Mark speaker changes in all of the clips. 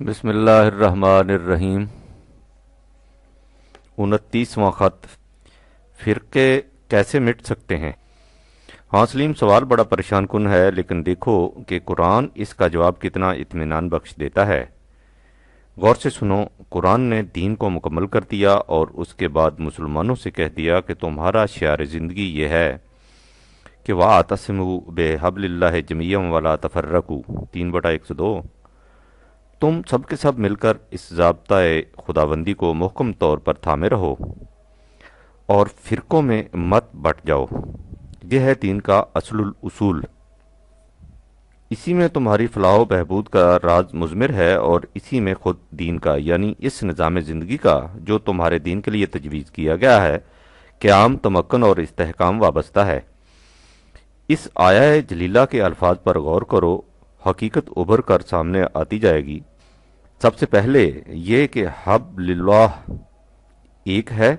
Speaker 1: بسم اللہ الرحمن الرحیم۔ 29واں خط، فرقے کیسے مٹ سکتے ہیں؟ ہاں سلیم، سوال بڑا پریشان کن ہے، لیکن دیکھو کہ قرآن اس کا جواب کتنا اطمینان بخش دیتا ہے۔ غور سے سنو، قرآن نے دین کو مکمل کر دیا اور اس کے بعد مسلمانوں سے کہہ دیا کہ تمہارا شعار زندگی یہ ہے کہ وَاعْتَصِمُوا بِحَبْلِ اللَّهِ جَمِيعًا وَلَا تَفَرَّقُوا 3/102۔ تم سب کے سب مل کر اس ضابطۂ خداوندی کو محکم طور پر تھامے رہو اور فرقوں میں مت بٹ جاؤ۔ یہ ہے دین کا اصل الاصول، اسی میں تمہاری فلاح و بہبود کا راز مضمر ہے، اور اسی میں خود دین کا یعنی اس نظام زندگی کا جو تمہارے دین کے لیے تجویز کیا گیا ہے قیام، تمکن اور استحکام وابستہ ہے۔ اس آیہ جلیلہ کے الفاظ پر غور کرو، حقیقت ابھر کر سامنے آتی جائے گی۔ سب سے پہلے یہ کہ حبل اللہ ایک ہے،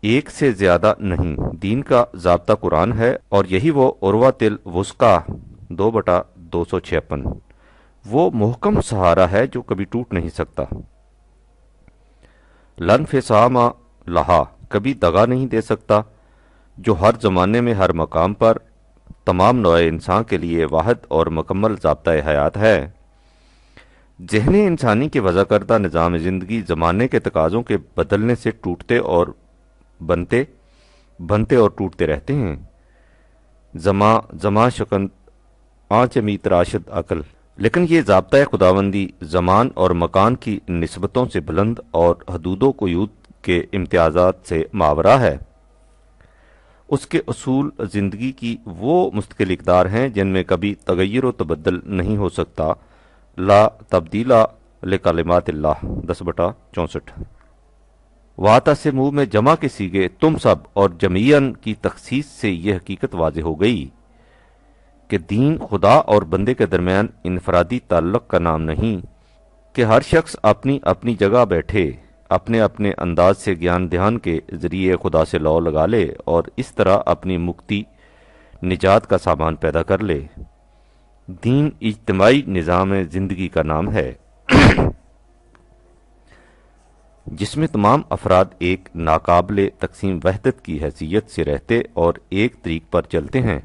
Speaker 1: ایک سے زیادہ نہیں۔ دین کا ضابطہ قرآن ہے، اور یہی وہ عروۃ الوثقیٰ 2/256، وہ محکم سہارا ہے جو کبھی ٹوٹ نہیں سکتا۔ لن فصام لہا، کبھی دغا نہیں دے سکتا، جو ہر زمانے میں ہر مقام پر تمام نوع انسان کے لیے واحد اور مکمل ضابطۂ حیات ہے۔ ذہن انسانی کے وضع کردہ نظام زندگی زمانے کے تقاضوں کے بدلنے سے ٹوٹتے اور بنتے اور ٹوٹتے رہتے ہیں۔ زماں شکن آنچ می تراشد عقل، لیکن یہ ضابطۂ خداوندی زمان اور مکان کی نسبتوں سے بلند اور حدود و قیود کے امتیازات سے ماورا ہے۔ اس کے اصول زندگی کی وہ مستقل اقدار ہیں جن میں کبھی تغیر و تبدل نہیں ہو سکتا۔ لا تبدیل لکلمات اللہ 10/64۔ وَاعْتَصِمُوا میں جمع کے سیغے تم سب اور جمیعاً کی تخصیص سے یہ حقیقت واضح ہو گئی کہ دین خدا اور بندے کے درمیان انفرادی تعلق کا نام نہیں کہ ہر شخص اپنی اپنی جگہ بیٹھے اپنے اپنے انداز سے گیان دھیان کے ذریعے خدا سے لو لگا لے اور اس طرح اپنی مکتی نجات کا سامان پیدا کر لے۔ دین اجتماعی نظام زندگی کا نام ہے جس میں تمام افراد ایک ناقابل تقسیم وحدت کی حیثیت سے رہتے اور ایک طریق پر چلتے ہیں۔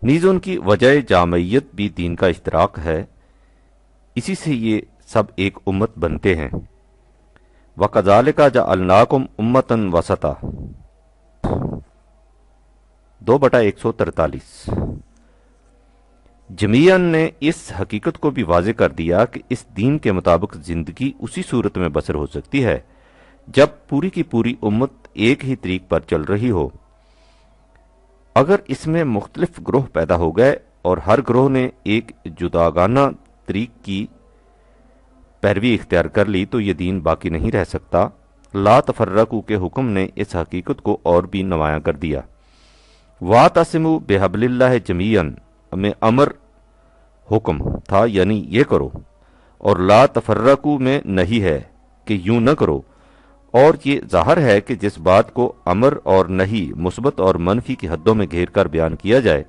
Speaker 1: نیز ان کی وجہ جامعیت بھی دین کا اشتراک ہے، اسی سے یہ سب ایک امت بنتے ہیں۔ وَكَذَلِكَ جَعَلْنَاكُمْ أُمَّةً وَسَطًا 2/143۔ جمیعاً نے اس حقیقت کو بھی واضح کر دیا کہ اس دین کے مطابق زندگی اسی صورت میں بسر ہو سکتی ہے جب پوری کی پوری امت ایک ہی طریق پر چل رہی ہو۔ اگر اس میں مختلف گروہ پیدا ہو گئے اور ہر گروہ نے ایک جداگانہ طریق کی پیروی اختیار کر لی تو یہ دین باقی نہیں رہ سکتا۔ لا تفرقوا کے حکم نے اس حقیقت کو اور بھی نمایاں کر دیا۔ وَاعْتَصِمُوا بِحَبْلِ اللَّهِ جَمِيعًا میں امر حکم تھا، یعنی یہ کرو، اور لا تفرقوا میں نہیں ہے کہ یوں نہ کرو، اور یہ ظاہر ہے کہ جس بات کو امر اور نہیں مثبت اور منفی کی حدوں میں گھیر کر بیان کیا جائے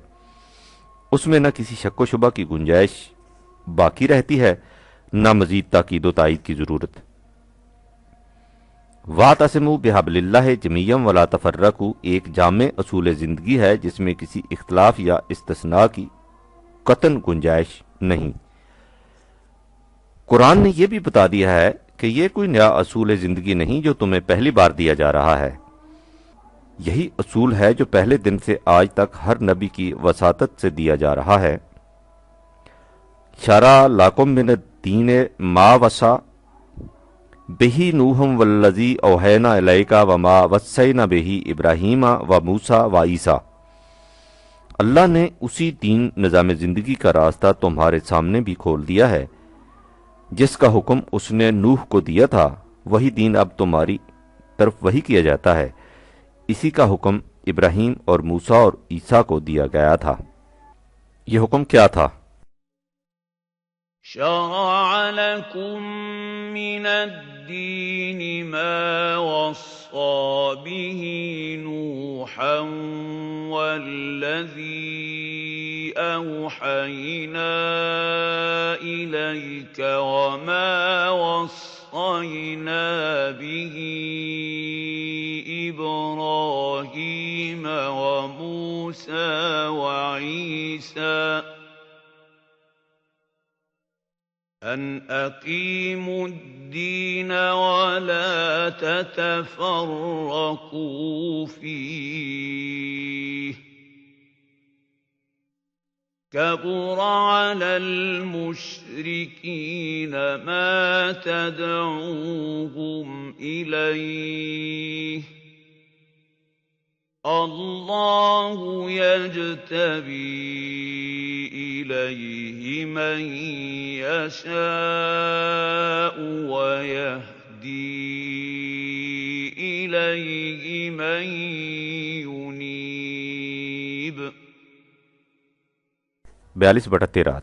Speaker 1: اس میں نہ کسی شک و شبہ کی گنجائش باقی رہتی ہے، نہ مزید تاکید و تائید کی ضرورت۔ وَاعْتَصِمُوا بِحَبْلِ اللَّهِ جَمِيعًا وَلَا تَفَرَّقُوا ایک جامع اصول زندگی ہے جس میں کسی اختلاف یا استثناء کی قطعاً گنجائش نہیں۔ قرآن نے یہ بھی بتا دیا ہے کہ یہ کوئی نیا اصول زندگی نہیں جو تمہیں پہلی بار دیا جا رہا ہے، یہی اصول ہے جو پہلے دن سے آج تک ہر نبی کی وساطت سے دیا جا رہا ہے۔ شرع لکم من الدین ما وصی بہ نوح والذی اوحینا الیک وما وصینا بہ ابراہیم وموسیٰ وعیسیٰ۔ اللہ نے اسی دین نظام زندگی کا راستہ تمہارے سامنے بھی کھول دیا ہے جس کا حکم اس نے نوح کو دیا تھا، وہی دین اب تمہاری طرف وہی کیا جاتا ہے۔ اسی کا حکم ابراہیم اور موسیٰ اور عیسیٰ کو دیا گیا تھا۔ یہ حکم کیا تھا؟
Speaker 2: شرع لكم من الدين ما وصى به نوحا والذي أوحينا إليك وما وصينا به إبراهيم وموسى وعيسى أن أقيموا الدين ولا تتفرقوا فيه كبر على المشركين ما تدعوهم إليه الله يجتبي إليه من يشاء ويهدي إليه من ينيب
Speaker 1: 42/13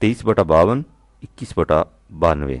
Speaker 1: 23/52 21/92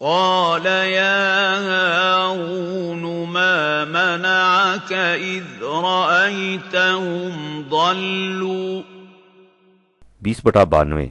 Speaker 2: قال يا هارون ما منعك إذ رأيتهم ضلوا
Speaker 1: 20/92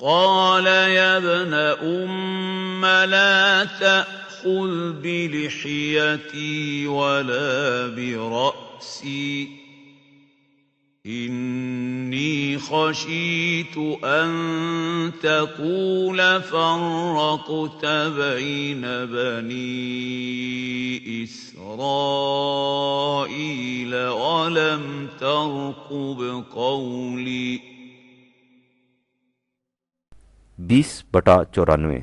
Speaker 2: قال يا ابن أم لا تأخذ بلحيتي ولا برأسي إني خشيت أن تقول فرقت بين بني إسرائيل ولم ترقب قولي
Speaker 1: 20/94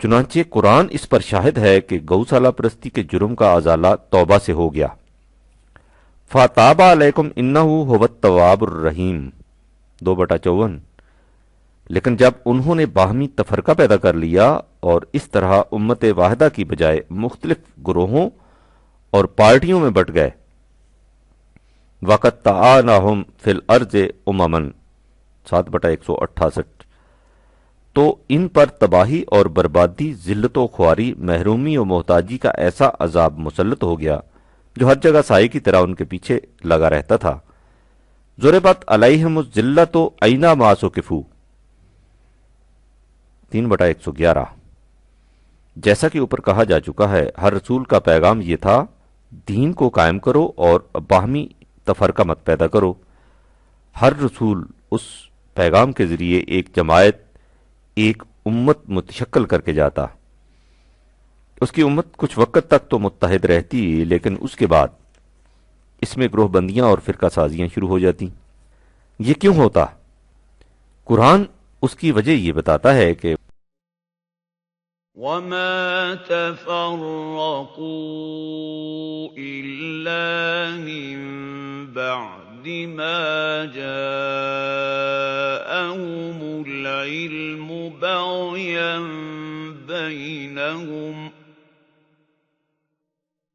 Speaker 1: چنانچہ قرآن اس پر شاہد ہے کہ گوسالہ پرستی کے جرم کا ازالہ توبہ سے ہو گیا۔ فَتَابَ عَلَيْكُمْ إِنَّهُ هُوَ التَّوَّابُ الرَّحِيمُ 2/54۔ لیکن جب انہوں نے باہمی تفرقہ پیدا کر لیا اور اس طرح امت واحدہ کی بجائے مختلف گروہوں اور پارٹیوں میں بٹ گئے، وَقَطَّعْنَاهُمْ فِي الْأَرْضِ أُمَمًا 7/168، تو ان پر تباہی اور بربادی، ذلت و خواری، محرومی و محتاجی کا ایسا عذاب مسلط ہو گیا جو ہر جگہ سائے کی طرح ان کے پیچھے لگا رہتا تھا۔ ضربت علیہم الذلۃ اینما ثقفوا 3/111۔ جیسا کہ اوپر کہا جا چکا ہے، ہر رسول کا پیغام یہ تھا، دین کو قائم کرو اور باہمی تفرقہ مت پیدا کرو۔ ہر رسول اس پیغام کے ذریعے ایک جماعت، ایک امت متشکل کر کے جاتا۔ اس کی امت کچھ وقت تک تو متحد رہتی، لیکن اس کے بعد اس میں گروہ بندیاں اور فرقہ سازیاں شروع ہو جاتی۔ یہ کیوں ہوتا؟ قرآن اس کی وجہ یہ بتاتا ہے کہ
Speaker 2: وَمَا تَفَرَّقُوا إِلَّا مِن بَعْدِ مَا جَاءَهُمُ الْعِلْمُ بَغْيًا بَيْنَهُمْ ۚ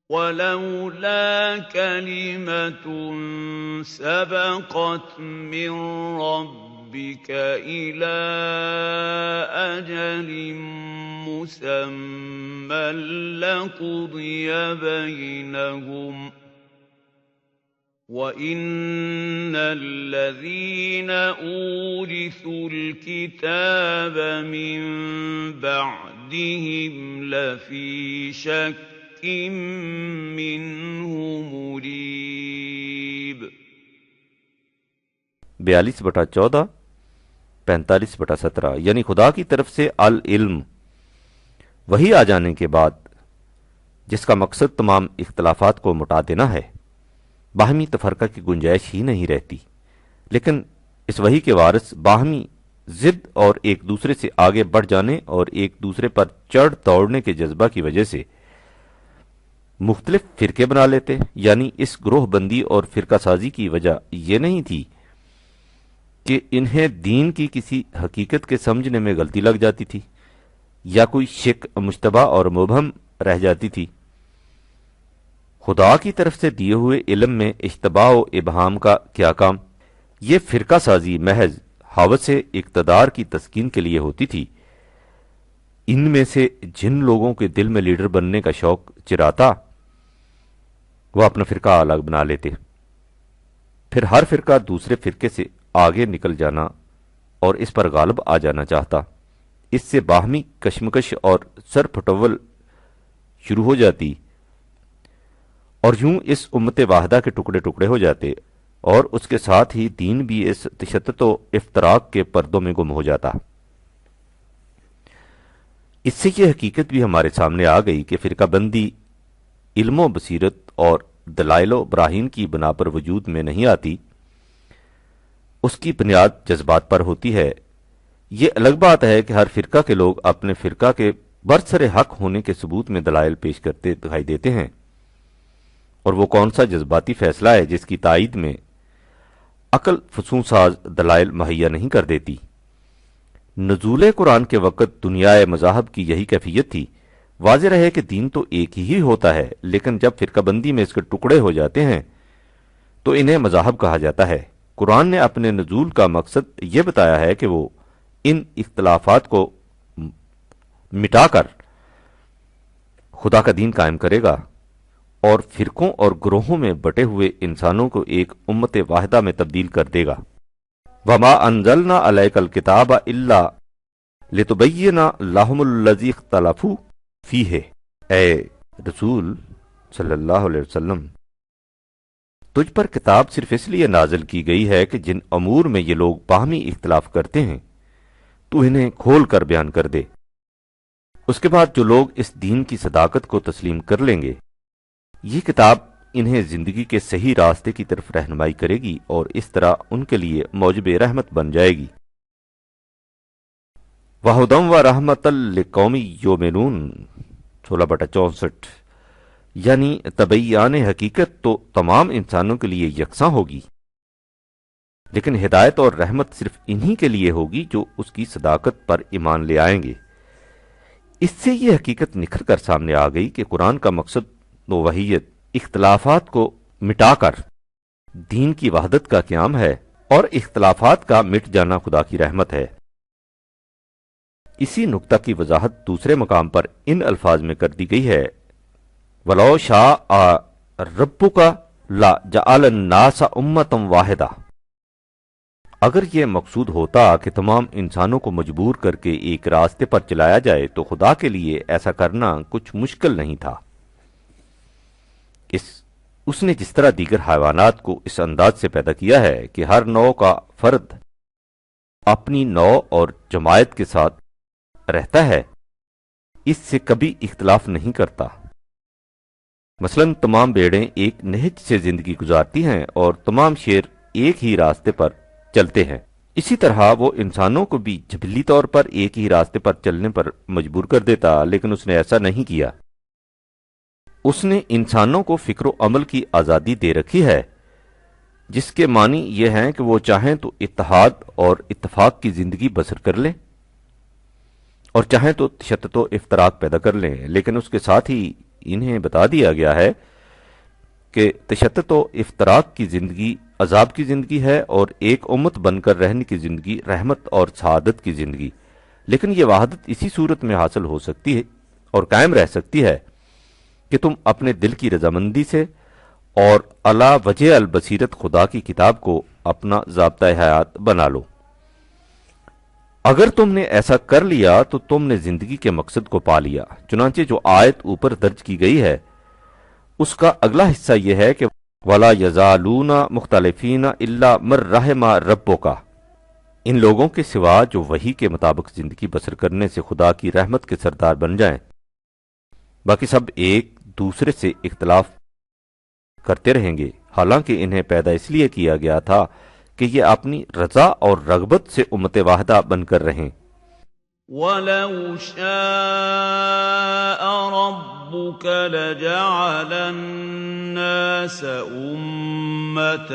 Speaker 2: وَلَوْلَا كَلِمَةٌ سَبَقَتْ مِن رَّبِّكَ إِلَىٰ أَجَلٍ مُّسَمًّى لَّقُضِيَ بَيْنَهُمْ ۚ وَإِنَّ الَّذِينَ أُورِثُوا الْكِتَابَ مِن بَعْدِهِمْ لَفِي شَكٍّ مِّنْهُ مُرِيبٍ
Speaker 1: 42/14 45/17، یعنی خدا کی طرف سے العلم، وہی آ جانے کے بعد جس کا مقصد تمام اختلافات کو مٹا دینا ہے، باہمی تفرقہ کی گنجائش ہی نہیں رہتی۔ لیکن اس وحی کے وارث باہمی ضد اور ایک دوسرے سے آگے بڑھ جانے اور ایک دوسرے پر چڑھ دوڑنے کے جذبہ کی وجہ سے مختلف فرقے بنا لیتے، یعنی اس گروہ بندی اور فرقہ سازی کی وجہ یہ نہیں تھی کہ انہیں دین کی کسی حقیقت کے سمجھنے میں غلطی لگ جاتی تھی یا کوئی شک مشتبہ اور مبہم رہ جاتی تھی۔ خدا کی طرف سے دیے ہوئے علم میں اشتباہ و ابہام کا کیا کام؟ یہ فرقہ سازی محض ہوس اقتدار کی تسکین کے لیے ہوتی تھی۔ ان میں سے جن لوگوں کے دل میں لیڈر بننے کا شوق چراتا، وہ اپنا فرقہ الگ بنا لیتے، پھر ہر فرقہ دوسرے فرقے سے آگے نکل جانا اور اس پر غالب آ جانا چاہتا۔ اس سے باہمی کشمکش اور سر پھٹول شروع ہو جاتی اور یوں اس امت واحدہ کے ٹکڑے ٹکڑے ہو جاتے، اور اس کے ساتھ ہی دین بھی اس تشدد و افتراق کے پردوں میں گم ہو جاتا۔ اس سے یہ حقیقت بھی ہمارے سامنے آ گئی کہ فرقہ بندی علم و بصیرت اور دلائل و براہین کی بنا پر وجود میں نہیں آتی، اس کی بنیاد جذبات پر ہوتی ہے۔ یہ الگ بات ہے کہ ہر فرقہ کے لوگ اپنے فرقہ کے برسر حق ہونے کے ثبوت میں دلائل پیش کرتے دکھائی دیتے ہیں، اور وہ کون سا جذباتی فیصلہ ہے جس کی تائید میں عقل فسوں ساز دلائل مہیا نہیں کر دیتی۔ نزول قرآن کے وقت دنیا مذاہب کی یہی کیفیت تھی۔ واضح رہے کہ دین تو ایک ہی ہوتا ہے، لیکن جب فرقہ بندی میں اس کے ٹکڑے ہو جاتے ہیں تو انہیں مذاہب کہا جاتا ہے۔ قرآن نے اپنے نزول کا مقصد یہ بتایا ہے کہ وہ ان اختلافات کو مٹا کر خدا کا دین قائم کرے گا اور فرقوں اور گروہوں میں بٹے ہوئے انسانوں کو ایک امت واحدہ میں تبدیل کر دے گا۔ وَمَا أَنزَلْنَا عَلَيْكَ الْكِتَابَ إِلَّا لِتُبَيِّنَ لَهُمُ الَّذِي اخْتَلَفُوا فِيهِ، اے رسول صلی اللہ علیہ وسلم، تجھ پر کتاب صرف اس لیے نازل کی گئی ہے کہ جن امور میں یہ لوگ باہمی اختلاف کرتے ہیں تو انہیں کھول کر بیان کر دے۔ اس کے بعد جو لوگ اس دین کی صداقت کو تسلیم کر لیں گے، یہ کتاب انہیں زندگی کے صحیح راستے کی طرف رہنمائی کرے گی اور اس طرح ان کے لیے موجب رحمت بن جائے گی۔ وہدم و رحمت لقومی یومنون 16/64، یعنی تبیان حقیقت تو تمام انسانوں کے لیے یکساں ہوگی، لیکن ہدایت اور رحمت صرف انہی کے لیے ہوگی جو اس کی صداقت پر ایمان لے آئیں گے۔ اس سے یہ حقیقت نکھر کر سامنے آ گئی کہ قرآن کا مقصد و وحیت اختلافات کو مٹا کر دین کی وحدت کا قیام ہے، اور اختلافات کا مٹ جانا خدا کی رحمت ہے۔ اسی نکتہ کی وضاحت دوسرے مقام پر ان الفاظ میں کر دی گئی ہے، وَلَوْ شَاءَ رَبُّكَ لَجَعَلَ النَّاسَ أُمَّةً وَاحِدَةً، اگر یہ مقصود ہوتا کہ تمام انسانوں کو مجبور کر کے ایک راستے پر چلایا جائے تو خدا کے لیے ایسا کرنا کچھ مشکل نہیں تھا۔ اس نے جس طرح دیگر حیوانات کو اس انداز سے پیدا کیا ہے کہ ہر نوع کا فرد اپنی نوع اور جماعت کے ساتھ رہتا ہے، اس سے کبھی اختلاف نہیں کرتا۔ مثلا تمام بھیڑیں ایک نہج سے زندگی گزارتی ہیں اور تمام شیر ایک ہی راستے پر چلتے ہیں، اسی طرح وہ انسانوں کو بھی جبلی طور پر ایک ہی راستے پر چلنے پر مجبور کر دیتا، لیکن اس نے ایسا نہیں کیا۔ اس نے انسانوں کو فکر و عمل کی آزادی دے رکھی ہے، جس کے معنی یہ ہیں کہ وہ چاہیں تو اتحاد اور اتفاق کی زندگی بسر کر لیں اور چاہیں تو تشدد و افتراق پیدا کر لیں، لیکن اس کے ساتھ ہی انہیں بتا دیا گیا ہے کہ تشدد و افتراق کی زندگی عذاب کی زندگی ہے اور ایک امت بن کر رہنے کی زندگی رحمت اور سعادت کی زندگی، لیکن یہ وحدت اسی صورت میں حاصل ہو سکتی ہے اور قائم رہ سکتی ہے کہ تم اپنے دل کی رضامندی سے اور علی وجہ البصیرت خدا کی کتاب کو اپنا ضابطہ حیات بنا لو۔ اگر تم نے ایسا کر لیا تو تم نے زندگی کے مقصد کو پا لیا۔ چنانچہ جو آیت اوپر درج کی گئی ہے اس کا اگلا حصہ یہ ہے کہ وَلَا يَزَالُونَ مُخْتَلِفِينَ إِلَّا مَن رَحِمَ رَبُّكَ، ان لوگوں کے سوا جو وحی کے مطابق زندگی بسر کرنے سے خدا کی رحمت کے سردار بن جائیں، باقی سب ایک دوسرے سے اختلاف کرتے رہیں گے، حالانکہ انہیں پیدا اس لیے کیا گیا تھا کہ یہ اپنی رضا اور رغبت سے امت واحدہ بن کر رہیں۔
Speaker 2: وَلَوْ شَاءَ رَبُّكَ لَجَعَلَ النَّاسَ أُمَّةً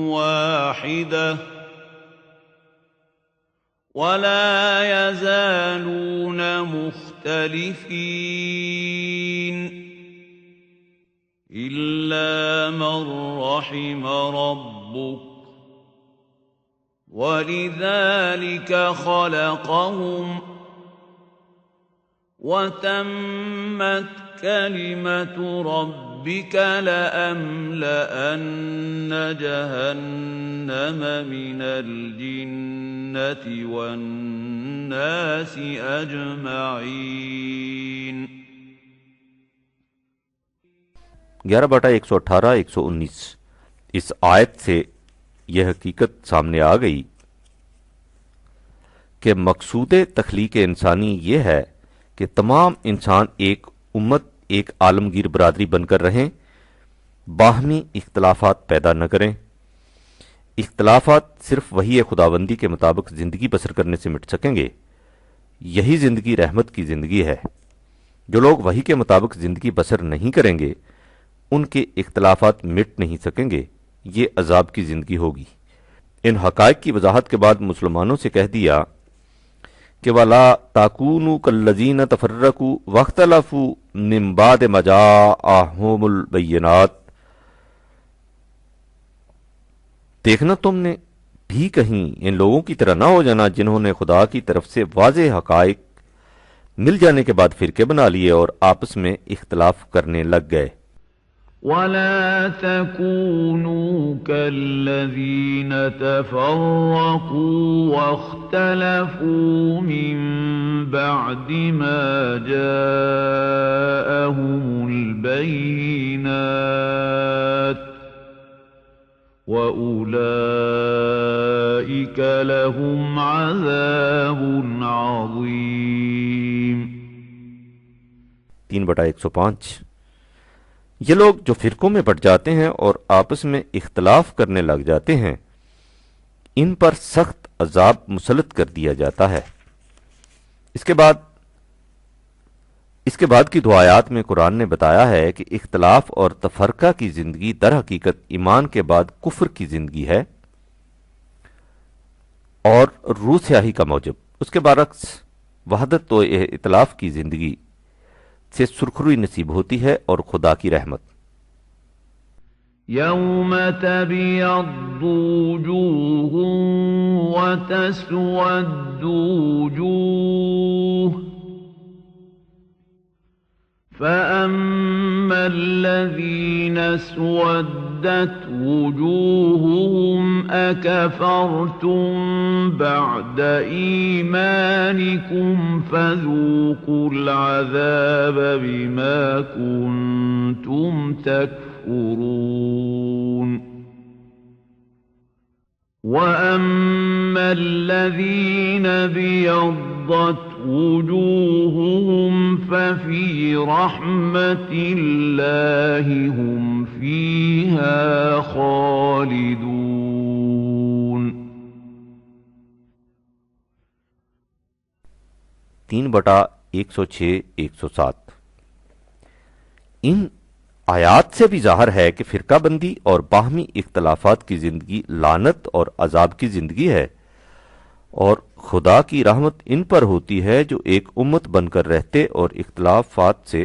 Speaker 2: وَاحِدَةً وَلَا يَزَالُونَ مُخْتَلِفِينَ إِلَّا مَن رَّحِمَ رَبُّكَ وَلِذَلِكَ خَلَقَهُمْ وَتَمَّتْ كَلِمَةُ رَبِّكَ لَأَمْلَأَنَّ جَهَنَّمَ مِنَ الْجِنَّةِ وَالنَّاسِ أَجْمَعِينَ۔
Speaker 1: 11/118-119 اس آیت سے یہ حقیقت سامنے آ گئی کہ مقصود تخلیق انسانی یہ ہے کہ تمام انسان ایک امت، ایک عالمگیر برادری بن کر رہیں، باہمی اختلافات پیدا نہ کریں۔ اختلافات صرف وحی خداوندی کے مطابق زندگی بسر کرنے سے مٹ سکیں گے۔ یہی زندگی رحمت کی زندگی ہے۔ جو لوگ وحی کے مطابق زندگی بسر نہیں کریں گے ان کے اختلافات مٹ نہیں سکیں گے، یہ عذاب کی زندگی ہوگی۔ ان حقائق کی وضاحت کے بعد مسلمانوں سے کہہ دیا کہ وَلَا تَكُونُوا كَالَّذِينَ تَفَرَّقُوا وَاخْتَلَفُوا مِن بَعْدِ مَا جَاءَهُمُ الْبَيِّنَاتُ، دیکھنا تم نے بھی کہیں ان لوگوں کی طرح نہ ہو جانا جنہوں نے خدا کی طرف سے واضح حقائق مل جانے کے بعد فرقے بنا لیے اور آپس میں اختلاف کرنے لگ گئے۔
Speaker 2: وَلَا تَكُونُوا كَالَّذِينَ تَفَرَّقُوا وَاخْتَلَفُوا مِن بَعْدِ مَا جَاءَهُمُ الْبَيِّنَاتُ وَأُولَئِكَ لَهُمْ عَذَابٌ عَظِيمٌ۔
Speaker 1: 3/105 یہ لوگ جو فرقوں میں بٹ جاتے ہیں اور آپس میں اختلاف کرنے لگ جاتے ہیں ان پر سخت عذاب مسلط کر دیا جاتا ہے۔ اس کے بعد کی دو آیات میں قرآن نے بتایا ہے کہ اختلاف اور تفرقہ کی زندگی در حقیقت ایمان کے بعد کفر کی زندگی ہے اور روح سیاہی کا موجب. اس کے برعکس وحدت و ائتلاف کی زندگی سے سرخروئی نصیب ہوتی ہے اور خدا کی رحمت.
Speaker 2: يوم تبيض وجوه وتسود وجوه فأما الذين اسودت وجوههم أكفرتم بعد إيمانكم فذوقوا العذاب بما كنتم تكفرون وأما الذين ابيضت وجوههم ففي رحمة الله هم فيها خالدون.
Speaker 1: 3/106-107 ان آیات سے بھی ظاہر ہے کہ فرقہ بندی اور باہمی اختلافات کی زندگی لعنت اور عذاب کی زندگی ہے اور خدا کی رحمت ان پر ہوتی ہے جو ایک امت بن کر رہتے اور اختلافات سے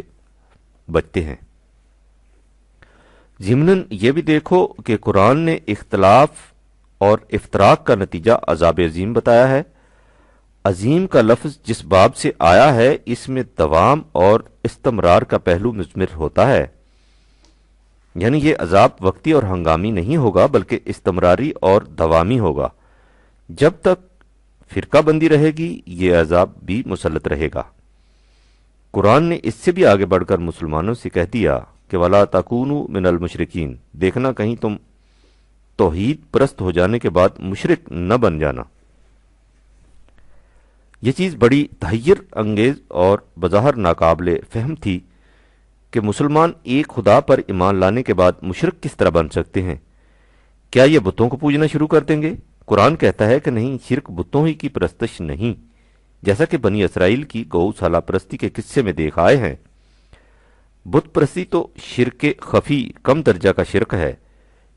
Speaker 1: بچتے ہیں. ضمناً یہ بھی دیکھو کہ قرآن نے اختلاف اور افتراق کا نتیجہ عذاب عظیم بتایا ہے. عظیم کا لفظ جس باب سے آیا ہے اس میں دوام اور استمرار کا پہلو مضمر ہوتا ہے، یعنی یہ عذاب وقتی اور ہنگامی نہیں ہوگا بلکہ استمراری اور دوامی ہوگا. جب تک فرقہ بندی رہے گی یہ عذاب بھی مسلط رہے گا. قرآن نے اس سے بھی آگے بڑھ کر مسلمانوں سے کہہ دیا کہ وَلَا تَكُونُوا مِنَ الْمُشْرِكِينَ، دیکھنا کہیں تم توحید پرست ہو جانے کے بعد مشرک نہ بن جانا. یہ چیز بڑی تحیر انگیز اور بظاہر ناقابل فہم تھی کہ مسلمان ایک خدا پر ایمان لانے کے بعد مشرک کس طرح بن سکتے ہیں. کیا یہ بتوں کو پوجنا شروع کر دیں گے؟ قرآن کہتا ہے کہ نہیں، شرک بتوں ہی کی پرستش نہیں، جیسا کہ بنی اسرائیل کی گو سالہ پرستی کے قصے میں دیکھ آئے ہیں. بت پرستی تو شرک خفی کم درجہ کا شرک ہے،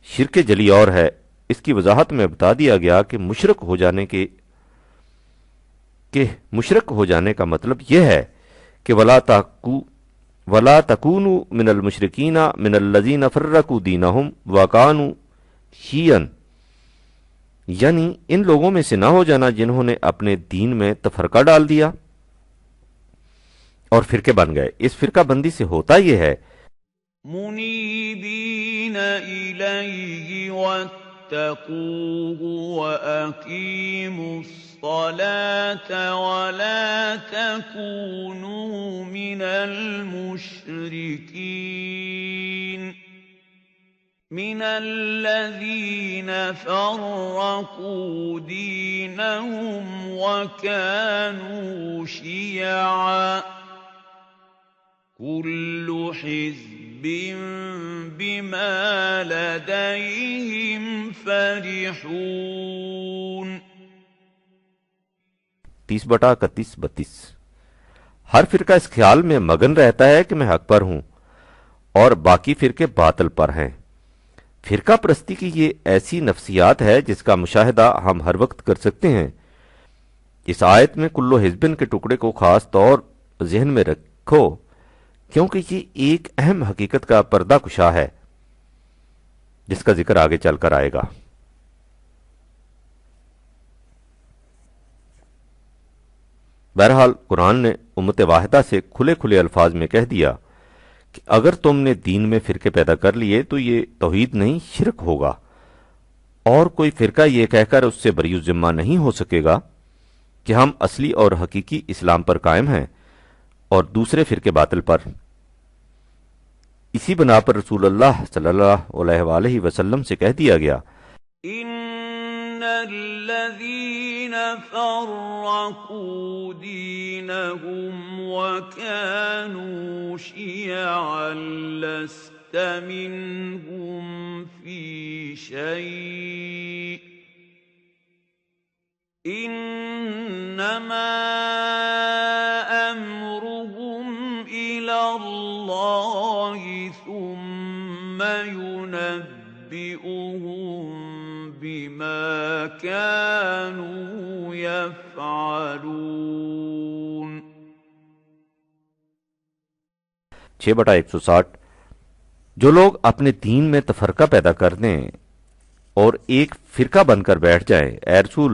Speaker 1: شرک جلی اور ہے. اس کی وضاحت میں بتا دیا گیا کہ مشرک ہو جانے کا مطلب یہ ہے کہ وَلَا تَكُونُوا مِنَ الْمُشْرِكِينَ مِنَ الَّذِينَ فَرَّقُوا دِينَهُمْ وَكَانُوا شِيَّعًا، یعنی ان لوگوں میں سے نہ ہو جانا جنہوں نے اپنے دین میں تفرقہ ڈال دیا اور فرقے بن گئے. اس فرقہ بندی سے ہوتا یہ ہے
Speaker 2: منیبین الیہ واتقوہ واقیموا الصلاة ولا تکونوا من المشرکین من الذين فرقوا دينهم وكانوا شيعا كل حزب بما لديهم فرحون.
Speaker 1: 30/31-32 ہر فرقہ اس خیال میں مگن رہتا ہے کہ میں حق پر ہوں اور باقی فرقے باطل پر ہیں. فرقہ پرستی کی یہ ایسی نفسیات ہے جس کا مشاہدہ ہم ہر وقت کر سکتے ہیں. اس آیت میں کلو حزبن کے ٹکڑے کو خاص طور ذہن میں رکھو کیونکہ یہ ایک اہم حقیقت کا پردہ کشا ہے جس کا ذکر آگے چل کر آئے گا. بہرحال قرآن نے امت واحدہ سے کھلے کھلے الفاظ میں کہہ دیا کہ اگر تم نے دین میں فرقے پیدا کر لیے تو یہ توحید نہیں شرک ہوگا، اور کوئی فرقہ یہ کہہ کر اس سے بری الذمہ نہیں ہو سکے گا کہ ہم اصلی اور حقیقی اسلام پر قائم ہیں اور دوسرے فرقے باطل پر. اسی بنا پر رسول اللہ صلی اللہ علیہ وآلہ وسلم سے کہہ دیا گیا
Speaker 2: ان الذين فرقوا دينهم وكانوا شيعا لست منهم في شيء انما ثم ينبئهم بما كانوا يفعلون۔
Speaker 1: 6/160 جو لوگ اپنے دین میں تفرقہ پیدا کر دیں اور ایک فرقہ بن کر بیٹھ جائیں، اے رسول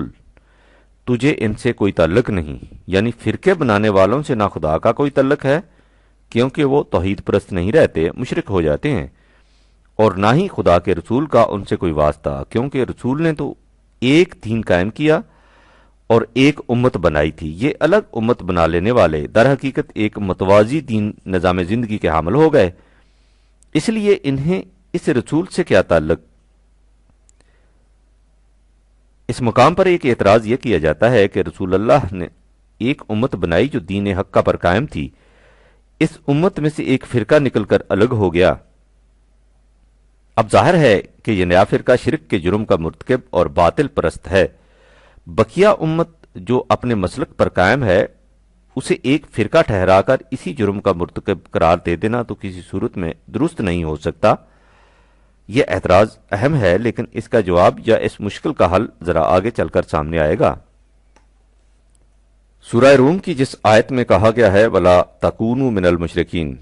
Speaker 1: تجھے ان سے کوئی تعلق نہیں، یعنی فرقے بنانے والوں سے نہ خدا کا کوئی تعلق ہے کیونکہ وہ توحید پرست نہیں رہتے، مشرک ہو جاتے ہیں، اور نہ ہی خدا کے رسول کا ان سے کوئی واسطہ کیونکہ رسول نے تو ایک دین قائم کیا اور ایک امت بنائی تھی۔ یہ الگ امت بنا لینے والے در حقیقت ایک متوازی دین نظام زندگی کے حامل ہو گئے، اس لیے انہیں اس رسول سے کیا تعلق؟ اس مقام پر ایک اعتراض یہ کیا جاتا ہے کہ رسول اللہ نے ایک امت بنائی جو دین حق پر قائم تھی، اس امت میں سے ایک فرقہ نکل کر الگ ہو گیا۔ اب ظاہر ہے کہ یہ نیا فرقہ شرک کے جرم کا مرتکب اور باطل پرست ہے۔ بقیہ امت جو اپنے مسلک پر قائم ہے اسے ایک فرقہ ٹھہرا کر اسی جرم کا مرتکب قرار دے دینا تو کسی صورت میں درست نہیں ہو سکتا۔ یہ اعتراض اہم ہے، لیکن اس کا جواب یا اس مشکل کا حل ذرا آگے چل کر سامنے آئے گا۔ سورہ روم کی جس آیت میں کہا گیا ہے وَلَا تَكُونُوا مِنَ الْمُشْرِكِينَ،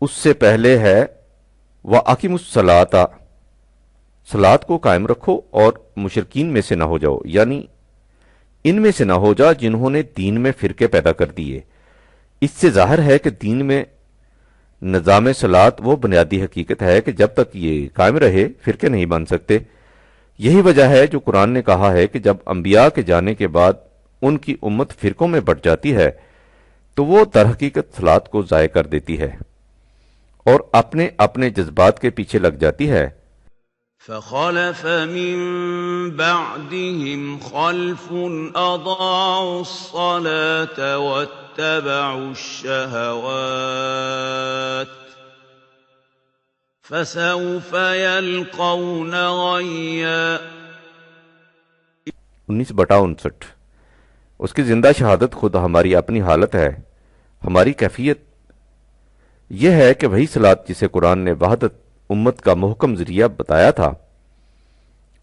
Speaker 1: اس سے پہلے ہے وَأَقِيمُوا الصَّلَاةَ، صلاۃ کو قائم رکھو اور مشرکین میں سے نہ ہو جاؤ، یعنی ان میں سے نہ ہو جا جنہوں نے دین میں فرقے پیدا کر دیے۔ اس سے ظاہر ہے کہ دین میں نظام صلاۃ وہ بنیادی حقیقت ہے کہ جب تک یہ قائم رہے فرقے نہیں بن سکتے۔ یہی وجہ ہے جو قرآن نے کہا ہے کہ جب انبیاء کے جانے کے بعد ان کی امت فرقوں میں بٹ جاتی ہے تو وہ در حقیقت صلاۃ کو ضائع کر دیتی ہے اور اپنے اپنے جذبات کے پیچھے لگ جاتی ہے۔
Speaker 2: فخلف من بعدهم خلف اضاعوا الصلاة واتبعوا الشهوات فسوف يلقون غيا۔
Speaker 1: 19/59 اس کی زندہ شہادت خود ہماری اپنی حالت ہے، ہماری کیفیت یہ ہے کہ وہی صلاۃ جسے قرآن نے وحدت امت کا محکم ذریعہ بتایا تھا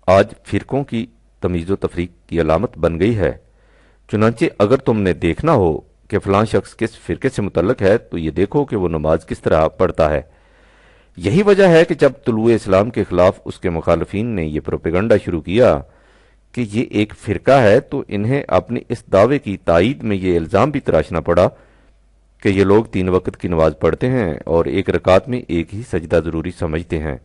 Speaker 1: آج فرقوں کی تمیز و تفریق کی علامت بن گئی ہے۔ چنانچہ اگر تم نے دیکھنا ہو کہ فلاں شخص کس فرقے سے متعلق ہے تو یہ دیکھو کہ وہ نماز کس طرح پڑھتا ہے۔ یہی وجہ ہے کہ جب طلوع اسلام کے خلاف اس کے مخالفین نے یہ پروپیگنڈا شروع کیا کہ یہ ایک فرقہ ہے تو انہیں اپنے اس دعوے کی تائید میں یہ الزام بھی تراشنا پڑا کہ یہ لوگ 3 وقت کی نماز پڑھتے ہیں اور ایک رکعت میں ایک ہی سجدہ ضروری سمجھتے ہیں۔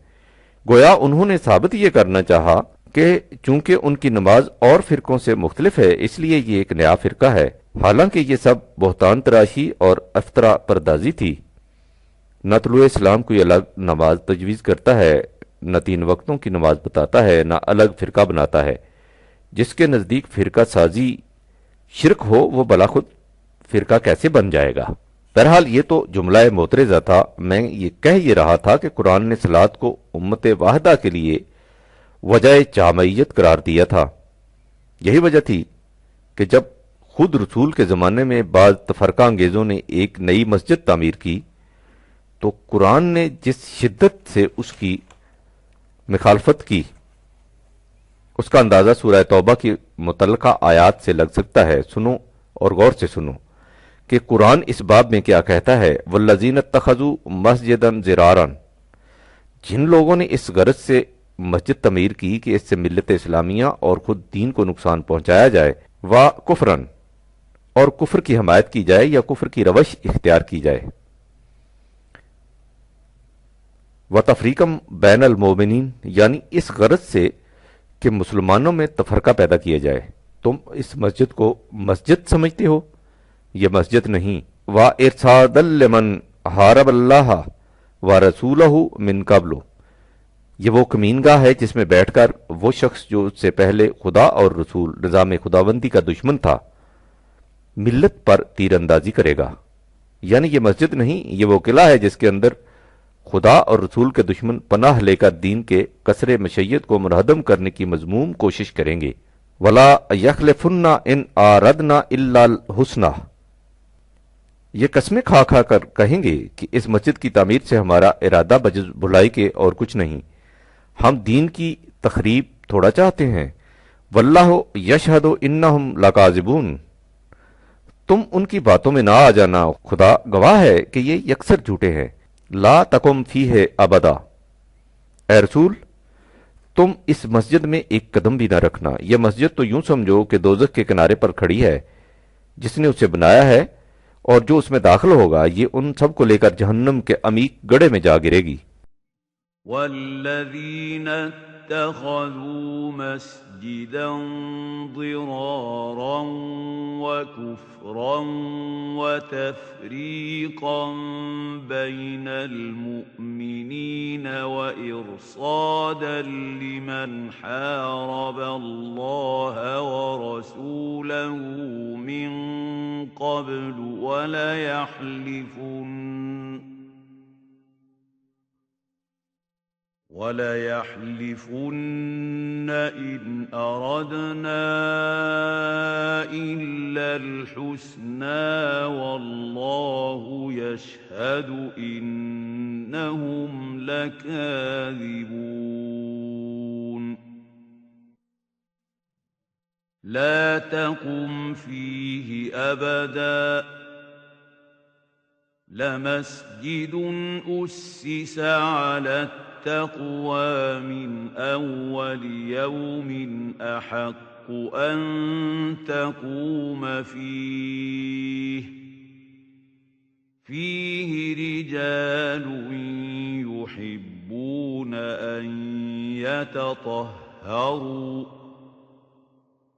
Speaker 1: گویا انہوں نے ثابت یہ کرنا چاہا کہ چونکہ ان کی نماز اور فرقوں سے مختلف ہے اس لیے یہ ایک نیا فرقہ ہے، حالانکہ یہ سب بہتان تراشی اور افطرا پردازی تھی۔ نہ طلوع اسلام کوئی الگ نماز تجویز کرتا ہے، نہ 3 وقتوں کی نماز بتاتا ہے، نہ الگ فرقہ بناتا ہے۔ جس کے نزدیک فرقہ سازی شرک ہو وہ بلا خود فرقہ کیسے بن جائے گا؟ بہرحال یہ تو جملہ معترضہ تھا۔ میں یہ کہہ رہا تھا کہ قرآن نے صلاۃ کو امت واحدہ کے لیے وجہ جامعیت قرار دیا تھا۔ یہی وجہ تھی کہ جب خود رسول کے زمانے میں بعض تفرقہ انگیزوں نے ایک نئی مسجد تعمیر کی تو قرآن نے جس شدت سے اس کی مخالفت کی اس کا اندازہ سورہ توبہ کی متعلقہ آیات سے لگ سکتا ہے۔ سنو اور غور سے سنو کہ قرآن اس باب میں کیا کہتا ہے۔ والذین اتخذوا مسجدا ضرارا، جن لوگوں نے اس غرض سے مسجد تعمیر کی کہ اس سے ملت اسلامیہ اور خود دین کو نقصان پہنچایا جائے، و کفرن، اور کفر کی حمایت کی جائے یا کفر کی روش اختیار کی جائے، و تفریقم بین المومنین، یعنی اس غرض سے کہ مسلمانوں میں تفرقہ پیدا کیا جائے۔ تم اس مسجد کو مسجد سمجھتے ہو، یہ مسجد نہیں۔ وَإِرْصَادًا لِمَنْ حَارَبَ اللَّهَ وَرَسُولَهُ مِنْ قَبْلُ، یہ وہ کمین گاہ ہے جس میں بیٹھ کر وہ شخص جو اس سے پہلے خدا اور رسول نظام خداوندی کا دشمن تھا ملت پر تیر اندازی کرے گا۔ یعنی یہ مسجد نہیں، یہ وہ قلعہ ہے جس کے اندر خدا اور رسول کے دشمن پناہ لے کر دین کے کسر مشیت کو منہدم کرنے کی مذموم کوشش کریں گے۔ وَلَا يَخْلِفُنَّ إِنْ آرَدْنَا إِلَّا الْحُسْنَى، یہ قسمیں کھا کھا کر کہیں گے کہ اس مسجد کی تعمیر سے ہمارا ارادہ بجز بھلائی کے اور کچھ نہیں، ہم دین کی تخریب تھوڑا چاہتے ہیں۔ واللہ یشہد انہم لکاذبون، تم ان کی باتوں میں نہ آ جانا، خدا گواہ ہے کہ یہ یکسر جھوٹے ہیں۔ لا تقم فیہ ابدا، اے رسول تم اس مسجد میں ایک قدم بھی نہ رکھنا۔ یہ مسجد تو یوں سمجھو کہ دوزخ کے کنارے پر کھڑی ہے، جس نے اسے بنایا ہے اور جو اس میں داخل ہوگا یہ ان سب کو لے کر جہنم کے عمیق گڑھے میں جا گرے گی۔
Speaker 2: والذین اتخذوا مسجدا ضرارا وكفرا وتفريقا بين المؤمنين وإرصادا لمن حارب الله ورسوله من قبل وليحلفن إن أردنا إلا الحسنى والله يشهد إنهم لكاذبون لا تقم فيه أبدا لمسجد أسس على التقوى من أول يوم أحق أن تقوم فيه رجال يحبون أن يتطهروا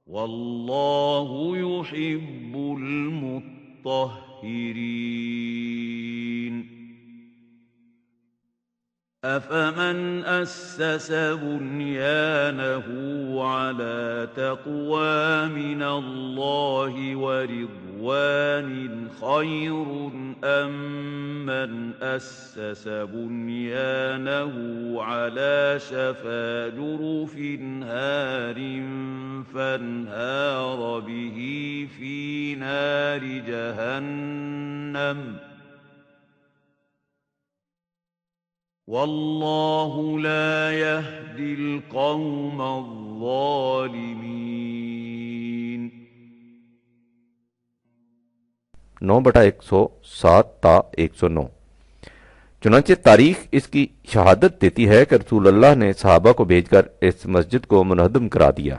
Speaker 2: والله يحب المطهرين أفمن أسس بنيانه على تقوى من الله ورضوان خير أم من أسس بنيانه على شفا جرف هار فانهار به في نار جهنم والله لا يهدي القوم الظالمين
Speaker 1: 9/107 تا 109۔ چنانچہ تاریخ اس کی شہادت دیتی ہے کہ رسول اللہ نے صحابہ کو بھیج کر اس مسجد کو منہدم کرا دیا۔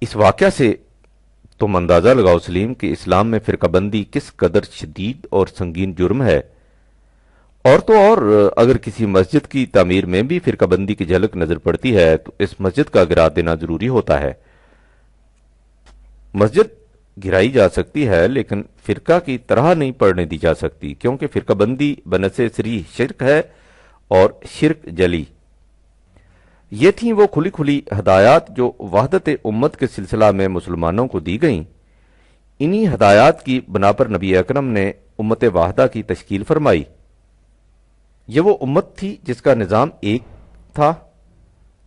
Speaker 1: اس واقعہ سے تم اندازہ لگاؤ سلیم کہ اسلام میں فرقہ بندی کس قدر شدید اور سنگین جرم ہے، اور تو اور اگر کسی مسجد کی تعمیر میں بھی فرقہ بندی کی جھلک نظر پڑتی ہے تو اس مسجد کا گرا دینا ضروری ہوتا ہے۔ مسجد گرائی جا سکتی ہے لیکن فرقہ کی طرح نہیں پڑنے دی جا سکتی، کیونکہ فرقہ بندی بنفس صریح شرک ہے اور شرک جلی۔ یہ تھیں وہ کھلی کھلی ہدایات جو وحدت امت کے سلسلہ میں مسلمانوں کو دی گئیں۔ انہی ہدایات کی بنا پر نبی اکرم نے امت واحدہ کی تشکیل فرمائی۔ یہ وہ امت تھی جس کا نظام ایک تھا،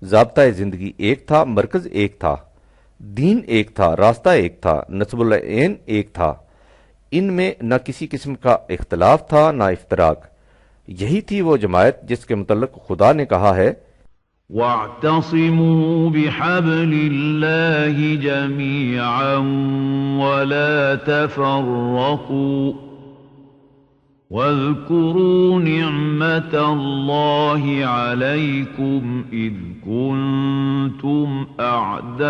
Speaker 1: ضابطہ زندگی ایک تھا، مرکز ایک تھا، دین ایک تھا، راستہ ایک تھا، نسب العین ایک تھا۔ ان میں نہ کسی قسم کا اختلاف تھا نہ افتراق۔ یہی تھی وہ جماعت جس کے متعلق خدا نے کہا ہے
Speaker 2: وَاعْتَصِمُوا بِحَبْلِ اللَّهِ جَمِيعًا وَلَا تَفَرَّقُوا وَاذْكُرُوا نِعْمَةَ اللَّهِ عَلَيْكُمْ إِذْ كُنْتُمْ أَعْدَاءً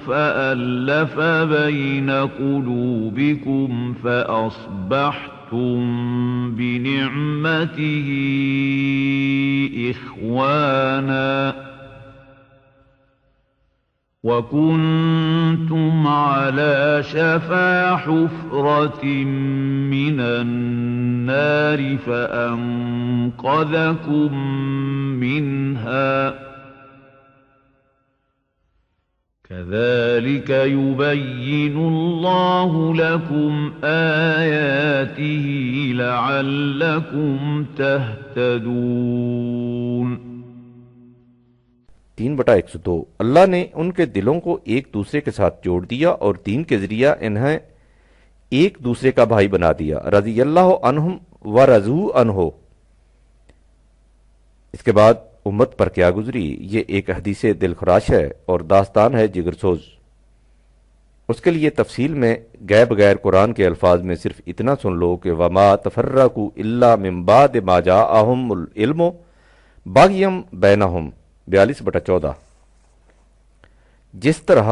Speaker 2: فَأَلَّفَ بَيْنَ قُلُوبِكُمْ فَأَصْبَحْتُمْ بِنِعْمَتِهِ إِخْوَانًا وَكُنْتُمْ عَلَى شَفَا حُفْرَةٍ مِّنَ النَّارِ فَأَنقَذَكُم مِّنْهَا كَذَلِكَ يُبَيِّنُ اللَّهُ لَكُمْ آيَاتِهِ لَعَلَّكُمْ تَهْتَدُونَ۔
Speaker 1: 3/102 اللہ نے ان کے دلوں کو ایک دوسرے کے ساتھ جوڑ دیا اور دین کے ذریعہ انہیں ایک دوسرے کا بھائی بنا دیا، رضی اللہ عنہم ورضوا عنہ۔ اس کے بعد امت پر کیا گزری، یہ ایک حدیث دل خراش ہے اور داستان ہے جگر سوز۔ اس کے لیے تفصیل میں گئے بغیر قرآن کے الفاظ میں صرف اتنا سن لو کہ وما تفرقوا الا من بعد ما جاءهم العلم باغیا بینہم، 42/14۔ جس طرح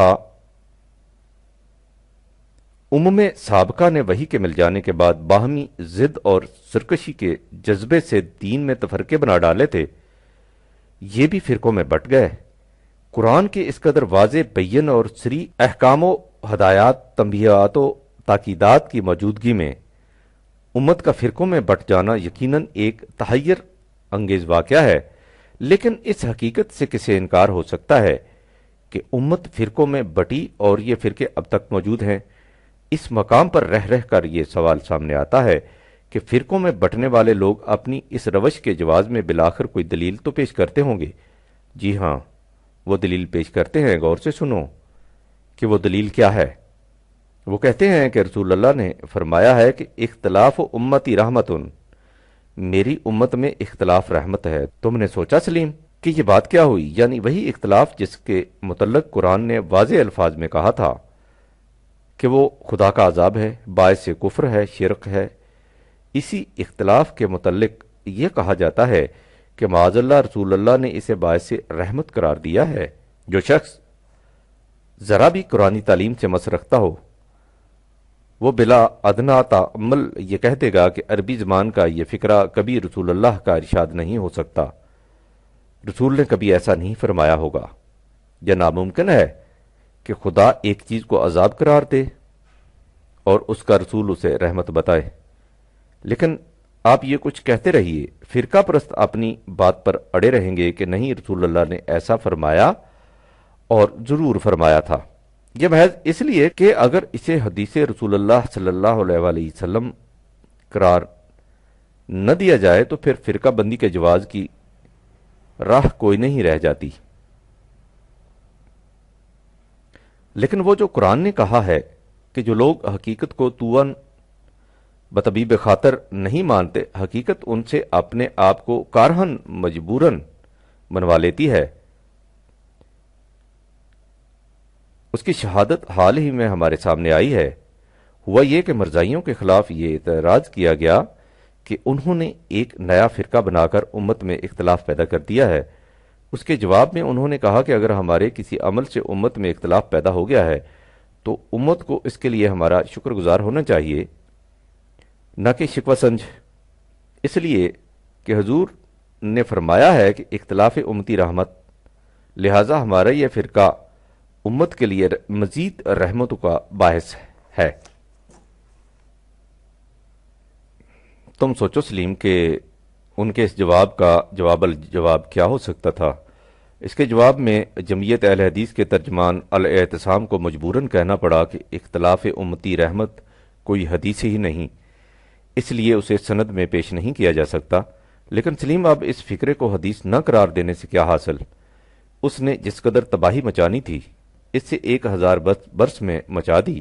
Speaker 1: سابقہ نے وحی کے مل جانے کے بعد باہمی ضد اور سرکشی کے جذبے سے دین میں تفرقے بنا ڈالے تھے، یہ بھی فرقوں میں بٹ گئے۔ قرآن کے اس قدر واضح بین اور سری احکام و ہدایات، تنبیہات و تاکیدات کی موجودگی میں امت کا فرقوں میں بٹ جانا یقیناً ایک تحیر انگیز واقعہ ہے، لیکن اس حقیقت سے کسے انکار ہو سکتا ہے کہ امت فرقوں میں بٹی اور یہ فرقے اب تک موجود ہیں؟ اس مقام پر رہ کر یہ سوال سامنے آتا ہے کہ فرقوں میں بٹنے والے لوگ اپنی اس روش کے جواز میں بالآخر کوئی دلیل تو پیش کرتے ہوں گے۔ جی ہاں، وہ دلیل پیش کرتے ہیں، غور سے سنو کہ وہ دلیل کیا ہے۔ وہ کہتے ہیں کہ رسول اللہ نے فرمایا ہے کہ اختلاف امتی رحمتن، میری امت میں اختلاف رحمت ہے۔ تم نے سوچا سلیم کہ یہ بات کیا ہوئی؟ یعنی وہی اختلاف جس کے متعلق قرآن نے واضح الفاظ میں کہا تھا کہ وہ خدا کا عذاب ہے، باعث کفر ہے، شرک ہے، اسی اختلاف کے متعلق یہ کہا جاتا ہے کہ معاذ اللہ رسول اللہ نے اسے باعث رحمت قرار دیا ہے۔ جو شخص ذرا بھی قرآنی تعلیم سے مس رکھتا ہو وہ بلا ادنا تعمل یہ کہہ دے گا کہ عربی زبان کا یہ فقرہ کبھی رسول اللہ کا ارشاد نہیں ہو سکتا، رسول نے کبھی ایسا نہیں فرمایا ہوگا۔ یہ ناممکن ہے کہ خدا ایک چیز کو عذاب قرار دے اور اس کا رسول اسے رحمت بتائے۔ لیکن آپ یہ کچھ کہتے رہیے، فرقہ پرست اپنی بات پر اڑے رہیں گے کہ نہیں، رسول اللہ نے ایسا فرمایا اور ضرور فرمایا تھا۔ یہ محض اس لیے کہ اگر اسے حدیث رسول اللہ صلی اللہ علیہ وآلہ وسلم قرار نہ دیا جائے تو پھر فرقہ بندی کے جواز کی راہ کوئی نہیں رہ جاتی۔ لیکن وہ جو قرآن نے کہا ہے کہ جو لوگ حقیقت کو توان بطبیب خاطر نہیں مانتے، حقیقت ان سے اپنے آپ کو کارہن مجبوراً منوا لیتی ہے، اس کی شہادت حال ہی میں ہمارے سامنے آئی ہے۔ ہوا یہ کہ مرزائیوں کے خلاف یہ اعتراض کیا گیا کہ انہوں نے ایک نیا فرقہ بنا کر امت میں اختلاف پیدا کر دیا ہے۔ اس کے جواب میں انہوں نے کہا کہ اگر ہمارے کسی عمل سے امت میں اختلاف پیدا ہو گیا ہے تو امت کو اس کے لیے ہمارا شکر گزار ہونا چاہیے، نہ کہ شکوہ سنج، اس لیے کہ حضور نے فرمایا ہے کہ اختلاف امتی رحمت، لہذا ہمارا یہ فرقہ امت کے لیے مزید رحمتوں کا باعث ہے۔ تم سوچو سلیم کہ ان کے اس جواب کا جواب الجواب کیا ہو سکتا تھا؟ اس کے جواب میں جمعیت اہل حدیث کے ترجمان الاعتصام کو مجبوراً کہنا پڑا کہ اختلاف امتی رحمت کوئی حدیث ہی نہیں، اس لیے اسے سند میں پیش نہیں کیا جا سکتا۔ لیکن سلیم اب اس فکرے کو حدیث نہ قرار دینے سے کیا حاصل؟ اس نے جس قدر تباہی مچانی تھی اس سے 1000 برس میں مچا دی۔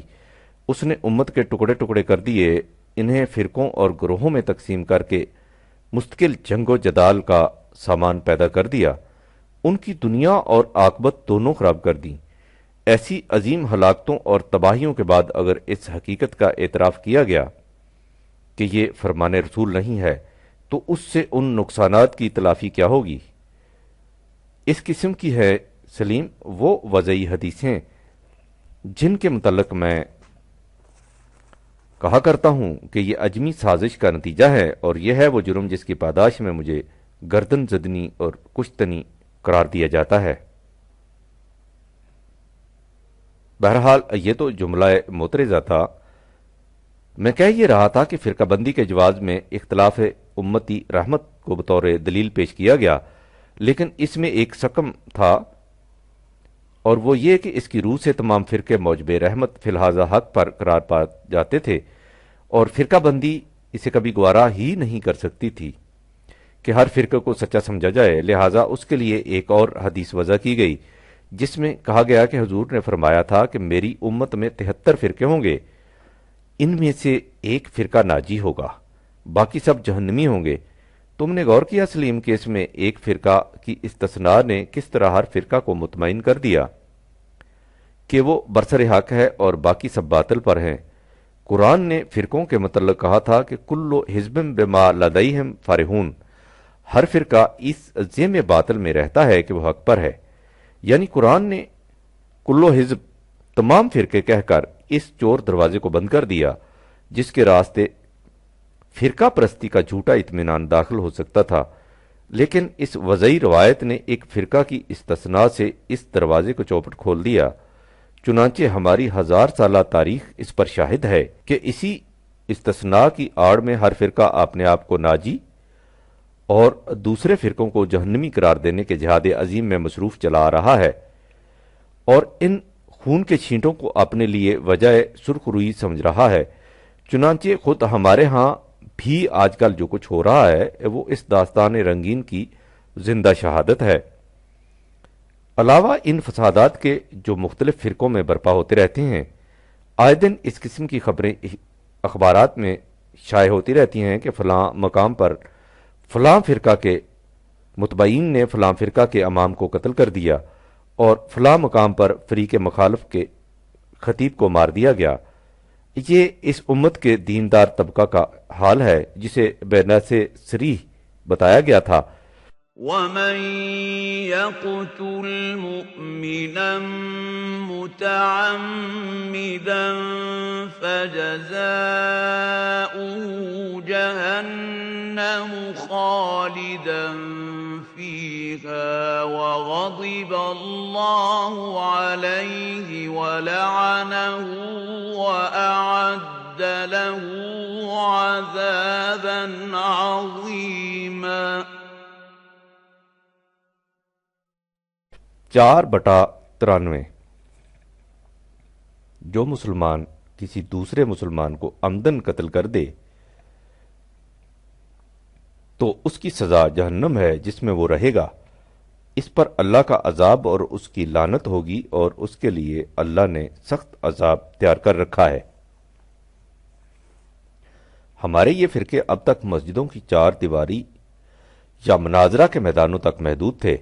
Speaker 1: اس نے امت کے ٹکڑے ٹکڑے کر دیے، انہیں فرقوں اور گروہوں میں تقسیم کر کے مستقل جنگ و جدال کا سامان پیدا کر دیا، ان کی دنیا اور عاقبت دونوں خراب کر دیں۔ ایسی عظیم ہلاکتوں اور تباہیوں کے بعد اگر اس حقیقت کا اعتراف کیا گیا کہ یہ فرمان رسول نہیں ہے تو اس سے ان نقصانات کی تلافی کیا ہوگی؟ اس قسم کی ہے سلیم وہ وضعی حدیثیں جن کے متعلق میں کہا کرتا ہوں کہ یہ اجمی سازش کا نتیجہ ہے، اور یہ ہے وہ جرم جس کی پاداش میں مجھے گردن زدنی اور کشتنی قرار دیا جاتا ہے۔ بہرحال یہ تو جملہ معترضہ تھا۔ میں کہہ یہ رہا تھا کہ فرقہ بندی کے جواز میں اختلاف امتی رحمت کو بطور دلیل پیش کیا گیا، لیکن اس میں ایک سقم تھا، اور وہ یہ کہ اس کی روح سے تمام فرقے موجب رحمت فی الحاظ حق پر قرار پا جاتے تھے، اور فرقہ بندی اسے کبھی گوارا ہی نہیں کر سکتی تھی۔ کہ ہر فرقے کو سچا سمجھا جائے، لہٰذا اس کے لیے ایک اور حدیث وضع کی گئی جس میں کہا گیا کہ حضور نے فرمایا تھا کہ میری امت میں 73 فرقے ہوں گے، ان میں سے ایک فرقہ ناجی ہوگا، باقی سب جہنمی ہوں گے۔ تم نے غور کیا سلیم کہ اس میں ایک فرقہ کی استثناء نے کس طرح ہر فرقہ کو مطمئن کر دیا کہ وہ برسر حق ہے اور باقی سب باطل پر ہیں۔ قرآن نے فرقوں کے متعلق کہا تھا کہ کل حزب بما لدیہم فرحون، ہر فرقہ اس ذم باطل میں رہتا ہے کہ وہ حق پر ہے، یعنی قرآن نے کل حزب تمام فرقے کہہ کر اس چور دروازے کو بند کر دیا جس کے راستے فرقہ پرستی کا جھوٹا اطمینان داخل ہو سکتا تھا، لیکن اس وضعی روایت نے ایک فرقہ کی استثناء سے اس دروازے کو چوپٹ کھول دیا۔ چنانچہ ہماری 1000 سالہ تاریخ اس پر شاہد ہے کہ اسی استثناء کی آڑ میں ہر فرقہ اپنے آپ کو ناجی اور دوسرے فرقوں کو جہنمی قرار دینے کے جہاد عظیم میں مصروف چلا رہا ہے، اور ان خون کے چھینٹوں کو اپنے لیے وجہ سرخ روئی سمجھ رہا ہے۔ چنانچہ خود ہمارے ہاں بھی آج کل جو کچھ ہو رہا ہے وہ اس داستان رنگین کی زندہ شہادت ہے۔ علاوہ ان فسادات کے جو مختلف فرقوں میں برپا ہوتے رہتے ہیں، آئے دن اس قسم کی خبریں اخبارات میں شائع ہوتی رہتی ہیں کہ فلاں مقام پر فلاں فرقہ کے متبعین نے فلاں فرقہ کے امام کو قتل کر دیا اور فلاں مقام پر فریق مخالف کے خطیب کو مار دیا گیا۔ یہ اس امت کے دیندار طبقہ کا حال ہے جسے بنص صریح بتایا گیا تھا۔
Speaker 2: وَمَن يَقْتُلْ مُؤْمِنًا مُتَعَمِّدًا فَجَزَاؤُهُ جَهَنَّمُ خَالِدًا فِيهَا وَغَضِبَ اللَّهُ عَلَيْهِ وَلَعَنَهُ وَأَعَدَّ لَهُ عَذَابًا عَظِيمًا۔
Speaker 1: 4/93 جو مسلمان کسی دوسرے مسلمان کو عمدن قتل کر دے تو اس کی سزا جہنم ہے جس میں وہ رہے گا، اس پر اللہ کا عذاب اور اس کی لعنت ہوگی اور اس کے لیے اللہ نے سخت عذاب تیار کر رکھا ہے۔ ہمارے یہ فرقے اب تک مسجدوں کی 4 دیواری یا مناظرہ کے میدانوں تک محدود تھے،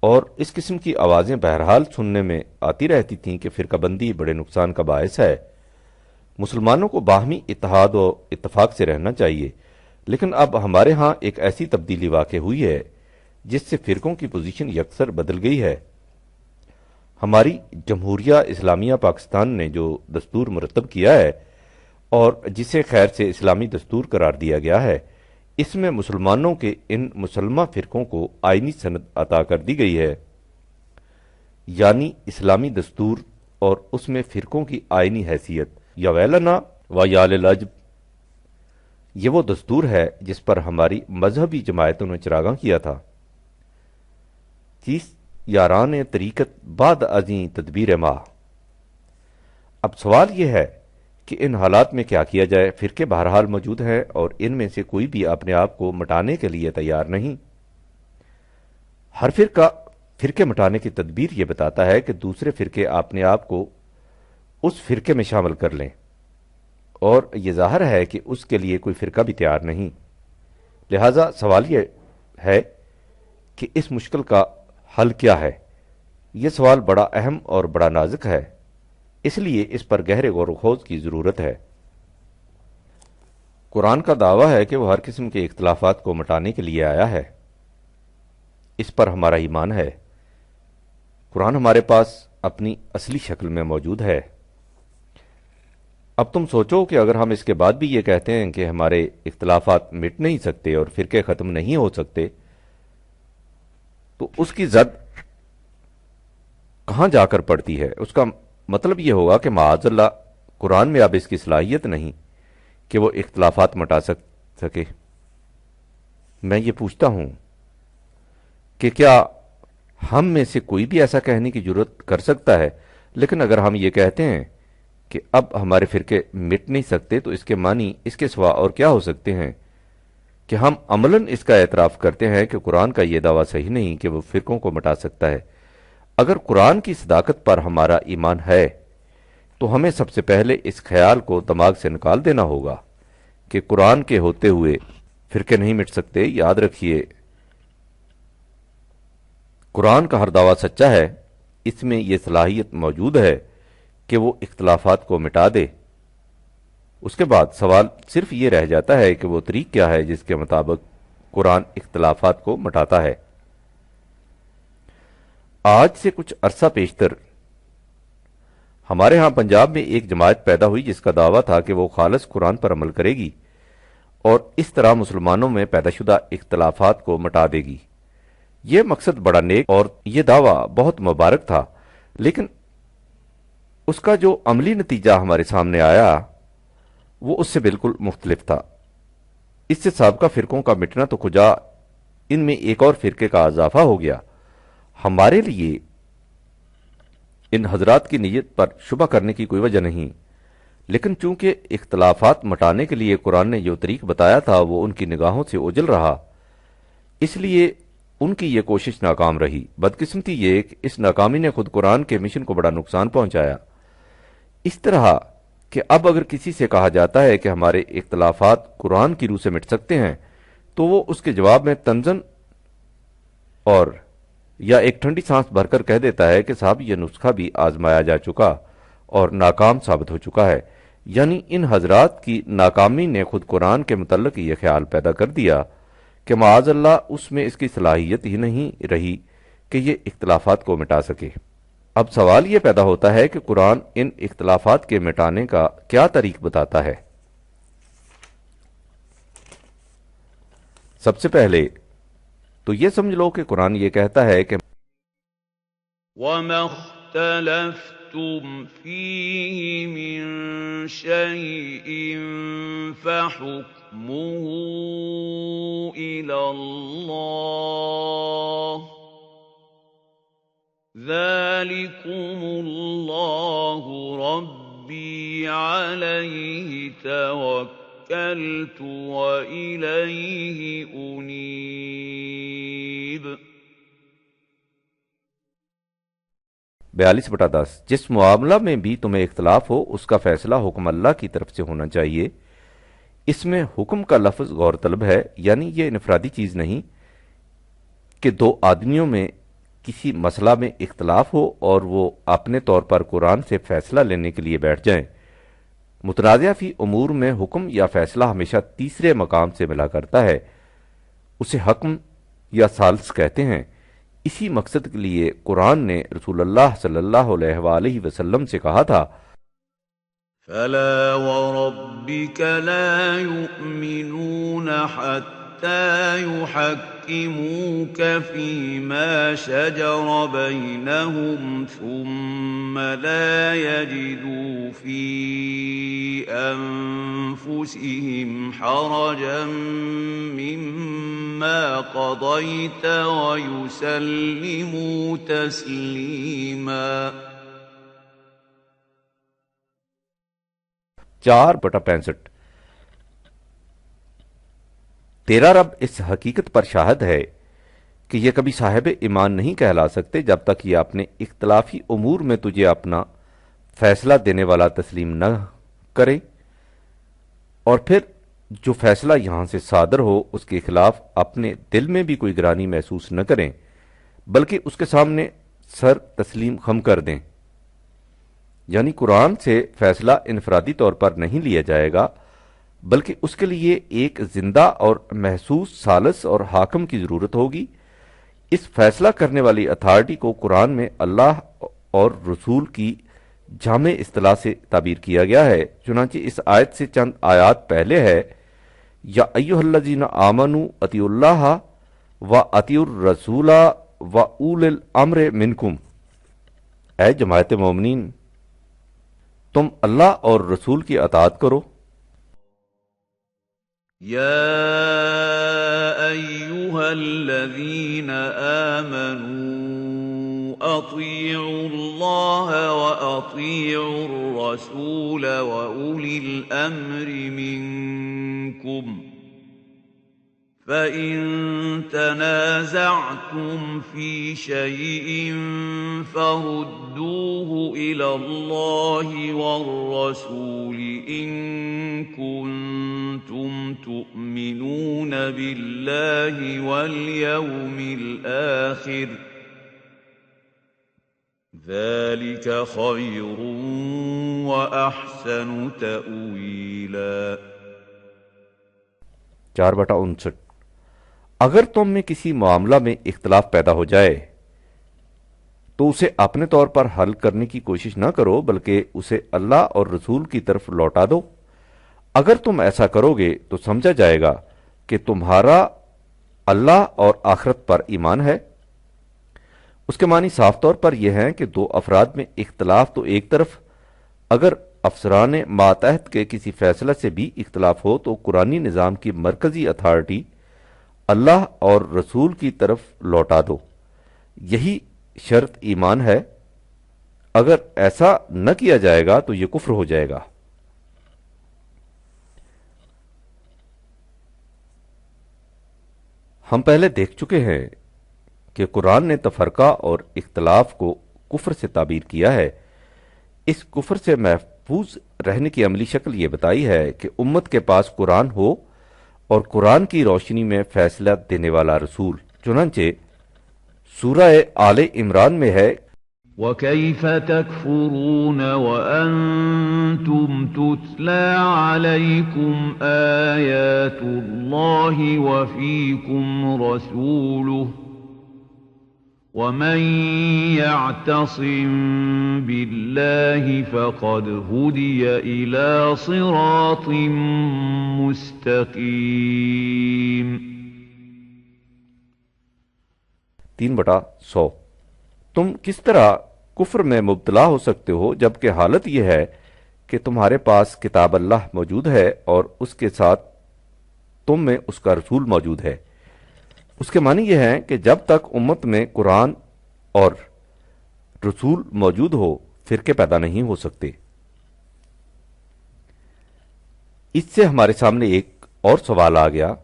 Speaker 1: اور اس قسم کی آوازیں بہرحال سننے میں آتی رہتی تھیں کہ فرقہ بندی بڑے نقصان کا باعث ہے، مسلمانوں کو باہمی اتحاد و اتفاق سے رہنا چاہیے۔ لیکن اب ہمارے ہاں ایک ایسی تبدیلی واقع ہوئی ہے جس سے فرقوں کی پوزیشن یکسر بدل گئی ہے۔ ہماری جمہوریہ اسلامیہ پاکستان نے جو دستور مرتب کیا ہے اور جسے خیر سے اسلامی دستور قرار دیا گیا ہے، اس میں مسلمانوں کے ان مسلمہ فرقوں کو آئینی سند عطا کر دی گئی ہے، یعنی اسلامی دستور اور اس میں فرقوں کی آئینی حیثیت۔ یا ویلنا و یا للعجب، یہ وہ دستور ہے جس پر ہماری مذہبی جماعتوں نے چراغاں کیا تھا۔ 30 یاران طریقت بعد ازیں تدبیر ماہ۔ اب سوال یہ ہے کہ ان حالات میں کیا کیا جائے؟ فرقے بہرحال موجود ہیں اور ان میں سے کوئی بھی اپنے آپ کو مٹانے کے لیے تیار نہیں۔ ہر فرقے مٹانے کی تدبیر یہ بتاتا ہے کہ دوسرے فرقے اپنے آپ کو اس فرقے میں شامل کر لیں، اور یہ ظاہر ہے کہ اس کے لیے کوئی فرقہ بھی تیار نہیں۔ لہذا سوال یہ ہے کہ اس مشکل کا حل کیا ہے؟ یہ سوال بڑا اہم اور بڑا نازک ہے، اس لیے اس پر گہرے غور و خوض کی ضرورت ہے۔ قرآن کا دعویٰ ہے کہ وہ ہر قسم کے اختلافات کو مٹانے کے لیے آیا ہے، اس پر ہمارا ایمان ہے۔ قرآن ہمارے پاس اپنی اصلی شکل میں موجود ہے۔ اب تم سوچو کہ اگر ہم اس کے بعد بھی یہ کہتے ہیں کہ ہمارے اختلافات مٹ نہیں سکتے اور فرقے ختم نہیں ہو سکتے، تو اس کی زد کہاں جا کر پڑتی ہے؟ اس کا مطلب یہ ہوگا کہ معاذ اللہ قرآن میں اب اس کی صلاحیت نہیں کہ وہ اختلافات مٹا سکے۔ میں یہ پوچھتا ہوں کہ کیا ہم میں سے کوئی بھی ایسا کہنے کی جرت کر سکتا ہے؟ لیکن اگر ہم یہ کہتے ہیں کہ اب ہمارے فرقے مٹ نہیں سکتے تو اس کے معنی اس کے سوا اور کیا ہو سکتے ہیں کہ ہم عملاً اس کا اعتراف کرتے ہیں کہ قرآن کا یہ دعویٰ صحیح نہیں کہ وہ فرقوں کو مٹا سکتا ہے۔ اگر قرآن کی صداقت پر ہمارا ایمان ہے تو ہمیں سب سے پہلے اس خیال کو دماغ سے نکال دینا ہوگا کہ قرآن کے ہوتے ہوئے فرقے نہیں مٹ سکتے۔ یاد رکھیے، قرآن کا ہر دعویٰ سچا ہے، اس میں یہ صلاحیت موجود ہے کہ وہ اختلافات کو مٹا دے۔ اس کے بعد سوال صرف یہ رہ جاتا ہے کہ وہ طریق کیا ہے جس کے مطابق قرآن اختلافات کو مٹاتا ہے۔ آج سے کچھ عرصہ پیشتر ہمارے ہاں پنجاب میں ایک جماعت پیدا ہوئی جس کا دعویٰ تھا کہ وہ خالص قرآن پر عمل کرے گی اور اس طرح مسلمانوں میں پیدا شدہ اختلافات کو مٹا دے گی۔ یہ مقصد بڑا نیک اور یہ دعویٰ بہت مبارک تھا، لیکن اس کا جو عملی نتیجہ ہمارے سامنے آیا وہ اس سے بالکل مختلف تھا۔ اس سے سابقہ فرقوں کا مٹنا تو کجا، ان میں ایک اور فرقے کا اضافہ ہو گیا۔ ہمارے لیے ان حضرات کی نیت پر شبہ کرنے کی کوئی وجہ نہیں، لیکن چونکہ اختلافات مٹانے کے لیے قرآن نے جو طریق بتایا تھا وہ ان کی نگاہوں سے اوجھل رہا، اس لیے ان کی یہ کوشش ناکام رہی۔ بدقسمتی یہ کہ اس ناکامی نے خود قرآن کے مشن کو بڑا نقصان پہنچایا، اس طرح کہ اب اگر کسی سے کہا جاتا ہے کہ ہمارے اختلافات قرآن کی روح سے مٹ سکتے ہیں تو وہ اس کے جواب میں طنزاً اور یا ایک ٹھنڈی سانس بھر کر کہہ دیتا ہے کہ صاحب یہ نسخہ بھی آزمایا جا چکا اور ناکام ثابت ہو چکا ہے۔ یعنی ان حضرات کی ناکامی نے خود قرآن کے متعلق یہ خیال پیدا کر دیا کہ معاذ اللہ اس میں اس کی صلاحیت ہی نہیں رہی کہ یہ اختلافات کو مٹا سکے۔ اب سوال یہ پیدا ہوتا ہے کہ قرآن ان اختلافات کے مٹانے کا کیا طریق بتاتا ہے؟ سب سے پہلے تو یہ سمجھ لو کہ قرآن یہ کہتا ہے کہ
Speaker 2: وَمَا اخْتَلَفْتُمْ فِيهِ مِن شَيْءٍ فَحُكْمُهُ إِلَى اللَّهِ ذَلِكُمُ اللَّهُ رَبِّي عَلَيْهِ توكلت وإليه أنيب
Speaker 1: 42/10 جس معاملہ میں بھی تمہیں اختلاف ہو اس کا فیصلہ حکم اللہ کی طرف سے ہونا چاہیے۔ اس میں حکم کا لفظ غور طلب ہے، یعنی یہ انفرادی چیز نہیں کہ دو آدمیوں میں کسی مسئلہ میں اختلاف ہو اور وہ اپنے طور پر قرآن سے فیصلہ لینے کے لیے بیٹھ جائیں۔ متنازع فی امور میں حکم یا فیصلہ ہمیشہ تیسرے مقام سے ملا کرتا ہے، اسے حکم یا ثالث کہتے ہیں۔ اسی مقصد کے لیے قرآن نے رسول اللہ صلی اللہ علیہ وآلہ وسلم سے کہا تھا
Speaker 2: فَلَا وَرَبِّكَ لَا يُؤْمِنُونَ حَتَّى يُحَكِّمُوكَ فِيمَا شَجَرَ بَيْنَهُمْ ثُمَّ لَا يَجِدُوا فِي أَنفُسِهِمْ حَرَجًا مِّمَّا قَضَيْتَ وَيُسَلِّمُوا تَسْلِيمًا
Speaker 1: 4/65 تیرا رب اس حقیقت پر شاہد ہے کہ یہ کبھی صاحب ایمان نہیں کہلا سکتے جب تک یہ اپنے اختلافی امور میں تجھے اپنا فیصلہ دینے والا تسلیم نہ کرے، اور پھر جو فیصلہ یہاں سے صادر ہو اس کے خلاف اپنے دل میں بھی کوئی گرانی محسوس نہ کریں، بلکہ اس کے سامنے سر تسلیم خم کر دیں۔ یعنی قرآن سے فیصلہ انفرادی طور پر نہیں لیا جائے گا، بلکہ اس کے لیے ایک زندہ اور محسوس ثالث اور حاکم کی ضرورت ہوگی۔ اس فیصلہ کرنے والی اتھارٹی کو قرآن میں اللہ اور رسول کی جامع اصطلاح سے تعبیر کیا گیا ہے، چنانچہ اس آیت سے چند آیات پہلے ہے یا ایھا الذین آمنوا اطیعوا اللہ و اطیعوا الرسول و اولی الامر منکم، اے جماعت مومنین تم اللہ اور رسول کی اطاعت کرو۔
Speaker 2: يا أيها الذين آمنوا أطيعوا الله وأطيعوا الرسول وأولي الأمر منكم فَإِن تَنَازَعْتُمْ فِي شَيْءٍ فَرُدُّوهُ إِلَى اللَّهِ وَالرَّسُولِ إِن كُنتُمْ تُؤْمِنُونَ بِاللَّهِ وَالْيَوْمِ الْآخِرِ ذَلِكَ خَيْرٌ وَأَحْسَنُ تَأْوِيلًا۔
Speaker 1: 4/59 اگر تم میں کسی معاملہ میں اختلاف پیدا ہو جائے تو اسے اپنے طور پر حل کرنے کی کوشش نہ کرو بلکہ اسے اللہ اور رسول کی طرف لوٹا دو۔ اگر تم ایسا کرو گے تو سمجھا جائے گا کہ تمہارا اللہ اور آخرت پر ایمان ہے۔ اس کے معنی صاف طور پر یہ ہیں کہ دو افراد میں اختلاف تو ایک طرف، اگر افسران ماتحت کے کسی فیصلہ سے بھی اختلاف ہو تو قرآنی نظام کی مرکزی اتھارٹی اللہ اور رسول کی طرف لوٹا دو۔ یہی شرط ایمان ہے۔ اگر ایسا نہ کیا جائے گا تو یہ کفر ہو جائے گا۔ ہم پہلے دیکھ چکے ہیں کہ قرآن نے تفرقہ اور اختلاف کو کفر سے تعبیر کیا ہے۔ اس کفر سے محفوظ رہنے کی عملی شکل یہ بتائی ہے کہ امت کے پاس قرآن ہو اور قرآن کی روشنی میں فیصلہ دینے والا رسول۔ چنانچہ سورہ آل عمران میں ہے،
Speaker 2: وَكَيْفَ تَكْفُرُونَ وَأَنْتُمْ تُتْلَى عَلَيْكُمْ آيَاتُ اللَّهِ وَفِيكُمْ رَسُولُهُ وَمَنْ يَعْتَصِمْ بِاللَّهِ فَقَدْ هُدِيَ إِلَى صِرَاطٍ مُسْتَقِيمٍ۔
Speaker 1: 3/100 تم کس طرح کفر میں مبتلا ہو سکتے ہو جبکہ حالت یہ ہے کہ تمہارے پاس کتاب اللہ موجود ہے اور اس کے ساتھ تم میں اس کا رسول موجود ہے۔ اس کے معنی یہ ہے کہ جب تک امت میں قرآن اور رسول موجود ہو فرقے پیدا نہیں ہو سکتے۔ اس سے ہمارے سامنے ایک اور سوال آ گیا،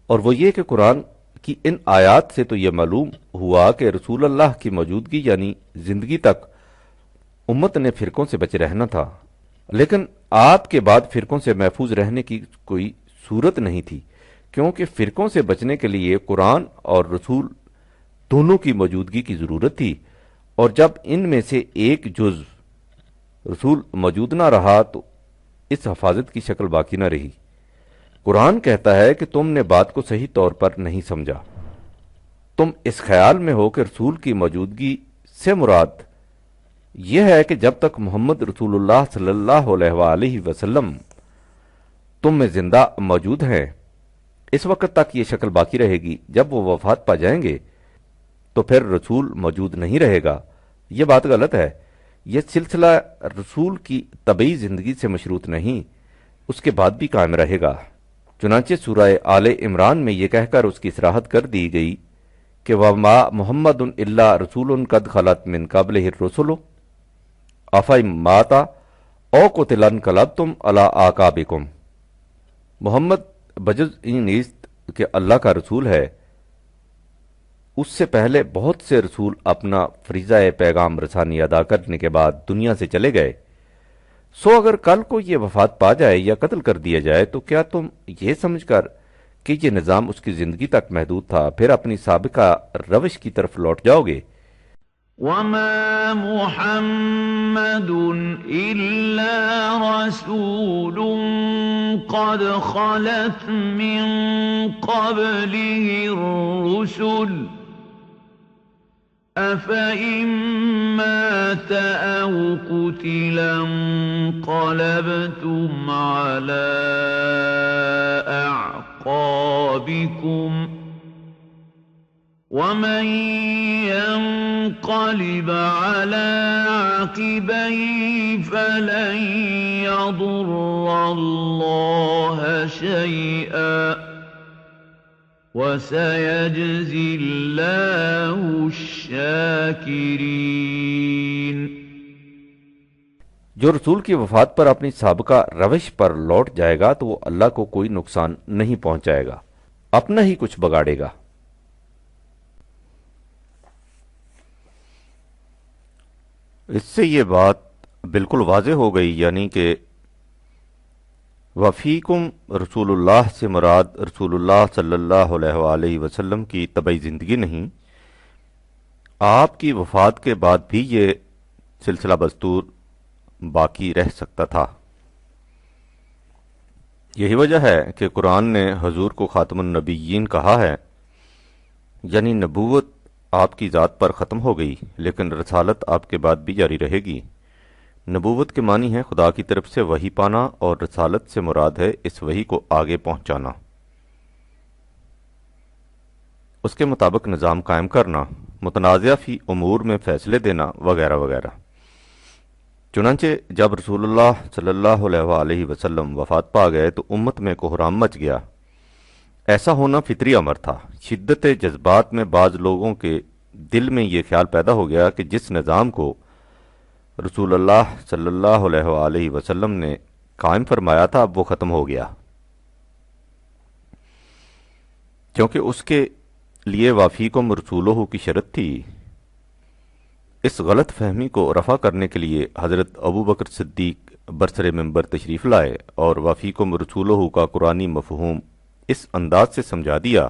Speaker 1: اور وہ یہ کہ قرآن کی ان آیات سے تو یہ معلوم ہوا کہ رسول اللہ کی موجودگی یعنی زندگی تک امت نے فرقوں سے بچے رہنا تھا، لیکن آپ کے بعد فرقوں سے محفوظ رہنے کی کوئی صورت نہیں تھی، کیونکہ فرقوں سے بچنے کے لیے قرآن اور رسول دونوں کی موجودگی کی ضرورت تھی، اور جب ان میں سے ایک جز رسول موجود نہ رہا تو اس حفاظت کی شکل باقی نہ رہی۔ قرآن کہتا ہے کہ تم نے بات کو صحیح طور پر نہیں سمجھا۔ تم اس خیال میں ہو کہ رسول کی موجودگی سے مراد یہ ہے کہ جب تک محمد رسول اللہ صلی اللہ علیہ وآلہ وسلم تم میں زندہ موجود ہیں اس وقت تک یہ شکل باقی رہے گی، جب وہ وفات پا جائیں گے تو پھر رسول موجود نہیں رہے گا۔ یہ بات غلط ہے۔ یہ سلسلہ رسول کی طبعی زندگی سے مشروط نہیں، اس کے بعد بھی قائم رہے گا۔ چنانچہ سورہ آل عمران میں یہ کہہ کر اس کی صراحت کر دی گئی کہ وَمَا مُحَمَّدٌ إِلَّا رَسُولٌ قَدْ خَلَتْ مِن قَبْلِهِ الرُّسُلُ أَفَإِن مَاتَ أَوْ قُتِلَ انقلبتم عَلَىٰ أَعْقَابِكُمْ۔ محمد بجز این نیست کہ اللہ کا رسول ہے، اس سے پہلے بہت سے رسول اپنا فریضہ پیغام رسانی ادا کرنے کے بعد دنیا سے چلے گئے، سو اگر کل کو یہ وفات پا جائے یا قتل کر دیا جائے تو کیا تم یہ سمجھ کر کہ یہ نظام اس کی زندگی تک محدود تھا پھر اپنی سابقہ روش کی طرف لوٹ جاؤ گے؟
Speaker 2: وَمَا مُحَمَّدٌ إِلَّا رَسُولٌ قَدْ خَلَتْ مِن قَبْلِهِ الرُّسُلُ أَفَإِن مَّاتَ أَوْ قُتِلَ انقلبتم عَلَىٰ أَعْقَابِكُمْ وَمَن يَنقَلِبْ عَلَىٰ عَقِبَيْهِ فَلَن يَضُرَّ اللَّهَ شَيْئًا وَسَيَجْزِي اللَّهُ الشَّاكِرِينَ۔
Speaker 1: جو رسول کی وفات پر اپنی سابقہ روش پر لوٹ جائے گا تو وہ اللہ کو کوئی نقصان نہیں پہنچائے گا۔ اپنا ہی کچھ بگاڑے گا۔ اس سے یہ بات بالکل واضح ہو گئی، یعنی کہ وفیکم رسول اللہ سے مراد رسول اللہ صلی اللہ علیہ وآلہ وسلم کی طبعی زندگی نہیں، آپ کی وفات کے بعد بھی یہ سلسلہ بستور باقی رہ سکتا تھا۔ یہی وجہ ہے کہ قرآن نے حضور کو خاتم النبیین کہا ہے، یعنی نبوت آپ کی ذات پر ختم ہو گئی لیکن رسالت آپ کے بعد بھی جاری رہے گی۔ نبوت کے معنی ہے خدا کی طرف سے وحی پانا، اور رسالت سے مراد ہے اس وحی کو آگے پہنچانا، اس کے مطابق نظام قائم کرنا، متنازعہ فی امور میں فیصلے دینا وغیرہ وغیرہ۔ چنانچہ جب رسول اللہ صلی اللہ علیہ وآلہ وسلم وفات پا گئے تو امت میں کوہرام مچ گیا۔ ایسا ہونا فطری امر تھا۔ شدت جذبات میں بعض لوگوں کے دل میں یہ خیال پیدا ہو گیا کہ جس نظام کو رسول اللہ صلی اللہ علیہ وآلہ وسلم نے قائم فرمایا تھا اب وہ ختم ہو گیا، کیونکہ اس کے لیے وافیکم رسولہ کی شرط تھی۔ اس غلط فہمی کو رفع کرنے کے لیے حضرت ابو بکر صدیق برسر منبر تشریف لائے اور وافیکم رسولہ کا قرآنی مفہوم اس انداز سے سمجھا دیا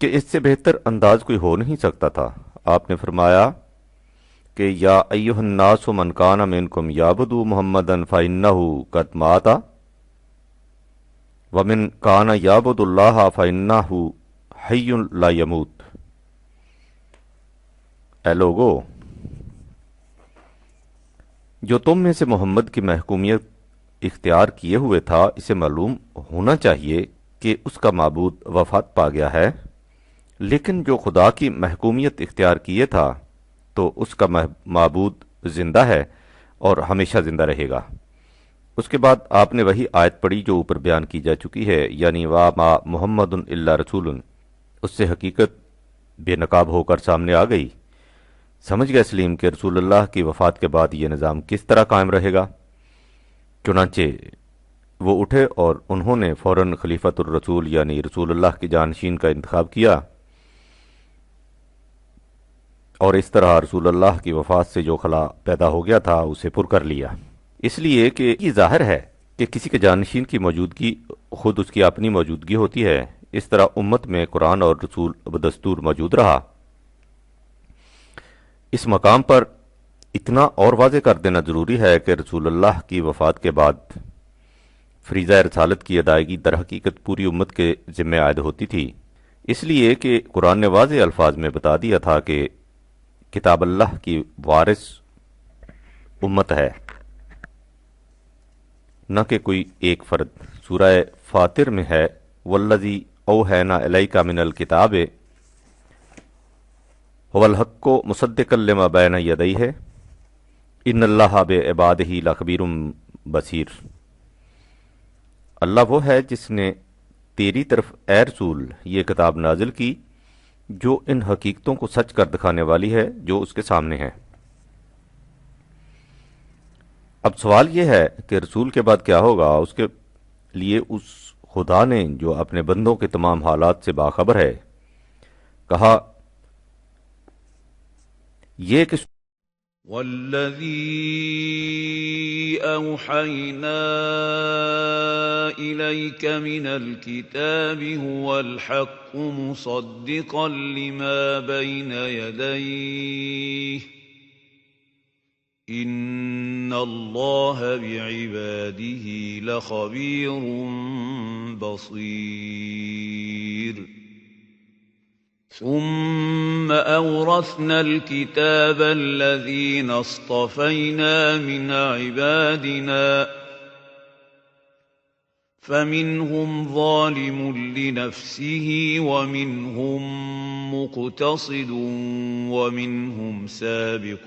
Speaker 1: کہ اس سے بہتر انداز کوئی ہو نہیں سکتا تھا۔ آپ نے فرمایا کہ یا ایھا الناس من کان منکم یعبد محمدا فانہ قد مات ومن کان یعبد اللہ فانہ حی لا یموت۔ اے لوگو، جو تم میں سے محمد کی محکومیت اختیار کیے ہوئے تھا اسے معلوم ہونا چاہیے کہ اس کا معبود وفات پا گیا ہے، لیکن جو خدا کی محکومیت اختیار کیے تھا تو اس کا معبود زندہ ہے اور ہمیشہ زندہ رہے گا۔ اس کے بعد آپ نے وہی آیت پڑھی جو اوپر بیان کی جا چکی ہے، یعنی وَمَا مُحَمَّدٌ إِلَّا رَسُولٌ۔ اس سے حقیقت بے نقاب ہو کر سامنے آ گئی۔ سمجھ گئے سلیم کہ رسول اللہ کی وفات کے بعد یہ نظام کس طرح قائم رہے گا۔ چنانچہ وہ اٹھے اور انہوں نے فوراً خلیفۃ الرسول یعنی رسول اللہ کی جانشین کا انتخاب کیا، اور اس طرح رسول اللہ کی وفات سے جو خلا پیدا ہو گیا تھا اسے پر کر لیا۔ اس لیے کہ یہ ظاہر ہے کہ کسی کے جانشین کی موجودگی خود اس کی اپنی موجودگی ہوتی ہے، اس طرح امت میں قرآن اور رسول بدستور موجود رہا۔ اس مقام پر اتنا اور واضح کر دینا ضروری ہے کہ رسول اللہ کی وفات کے بعد فریضہ رسالت کی ادائیگی در حقیقت پوری امت کے ذمہ عائد ہوتی تھی، اس لیے کہ قرآن نے واضح الفاظ میں بتا دیا تھا کہ کتاب اللہ کی وارث امت ہے، نہ کہ کوئی ایک فرد۔ سورہ فاطر میں ہے والذی اوحینا الیک من الکتاب هو الحق مصدقا لما بین یدیہ ان اللہ بعبادہ لخبیر بصیر۔ اللہ وہ ہے جس نے تیری طرف اے رسول یہ کتاب نازل کی جو ان حقیقتوں کو سچ کر دکھانے والی ہے جو اس کے سامنے ہے۔ اب سوال یہ ہے کہ رسول کے بعد کیا ہوگا؟ اس کے لیے اس خدا نے جو اپنے بندوں کے تمام حالات سے باخبر ہے کہا یہ کہ
Speaker 2: والذی اوحینا الیک من الکتاب هو الحق مصدقا لما بین یدیہ ان اللہ بعبادہ لخبیر بصیر۔ ثم أورثنا الكتاب الذين اصطفينا من عبادنا فمنهم ظالم لنفسه ومنهم مقتصد ومنهم سابق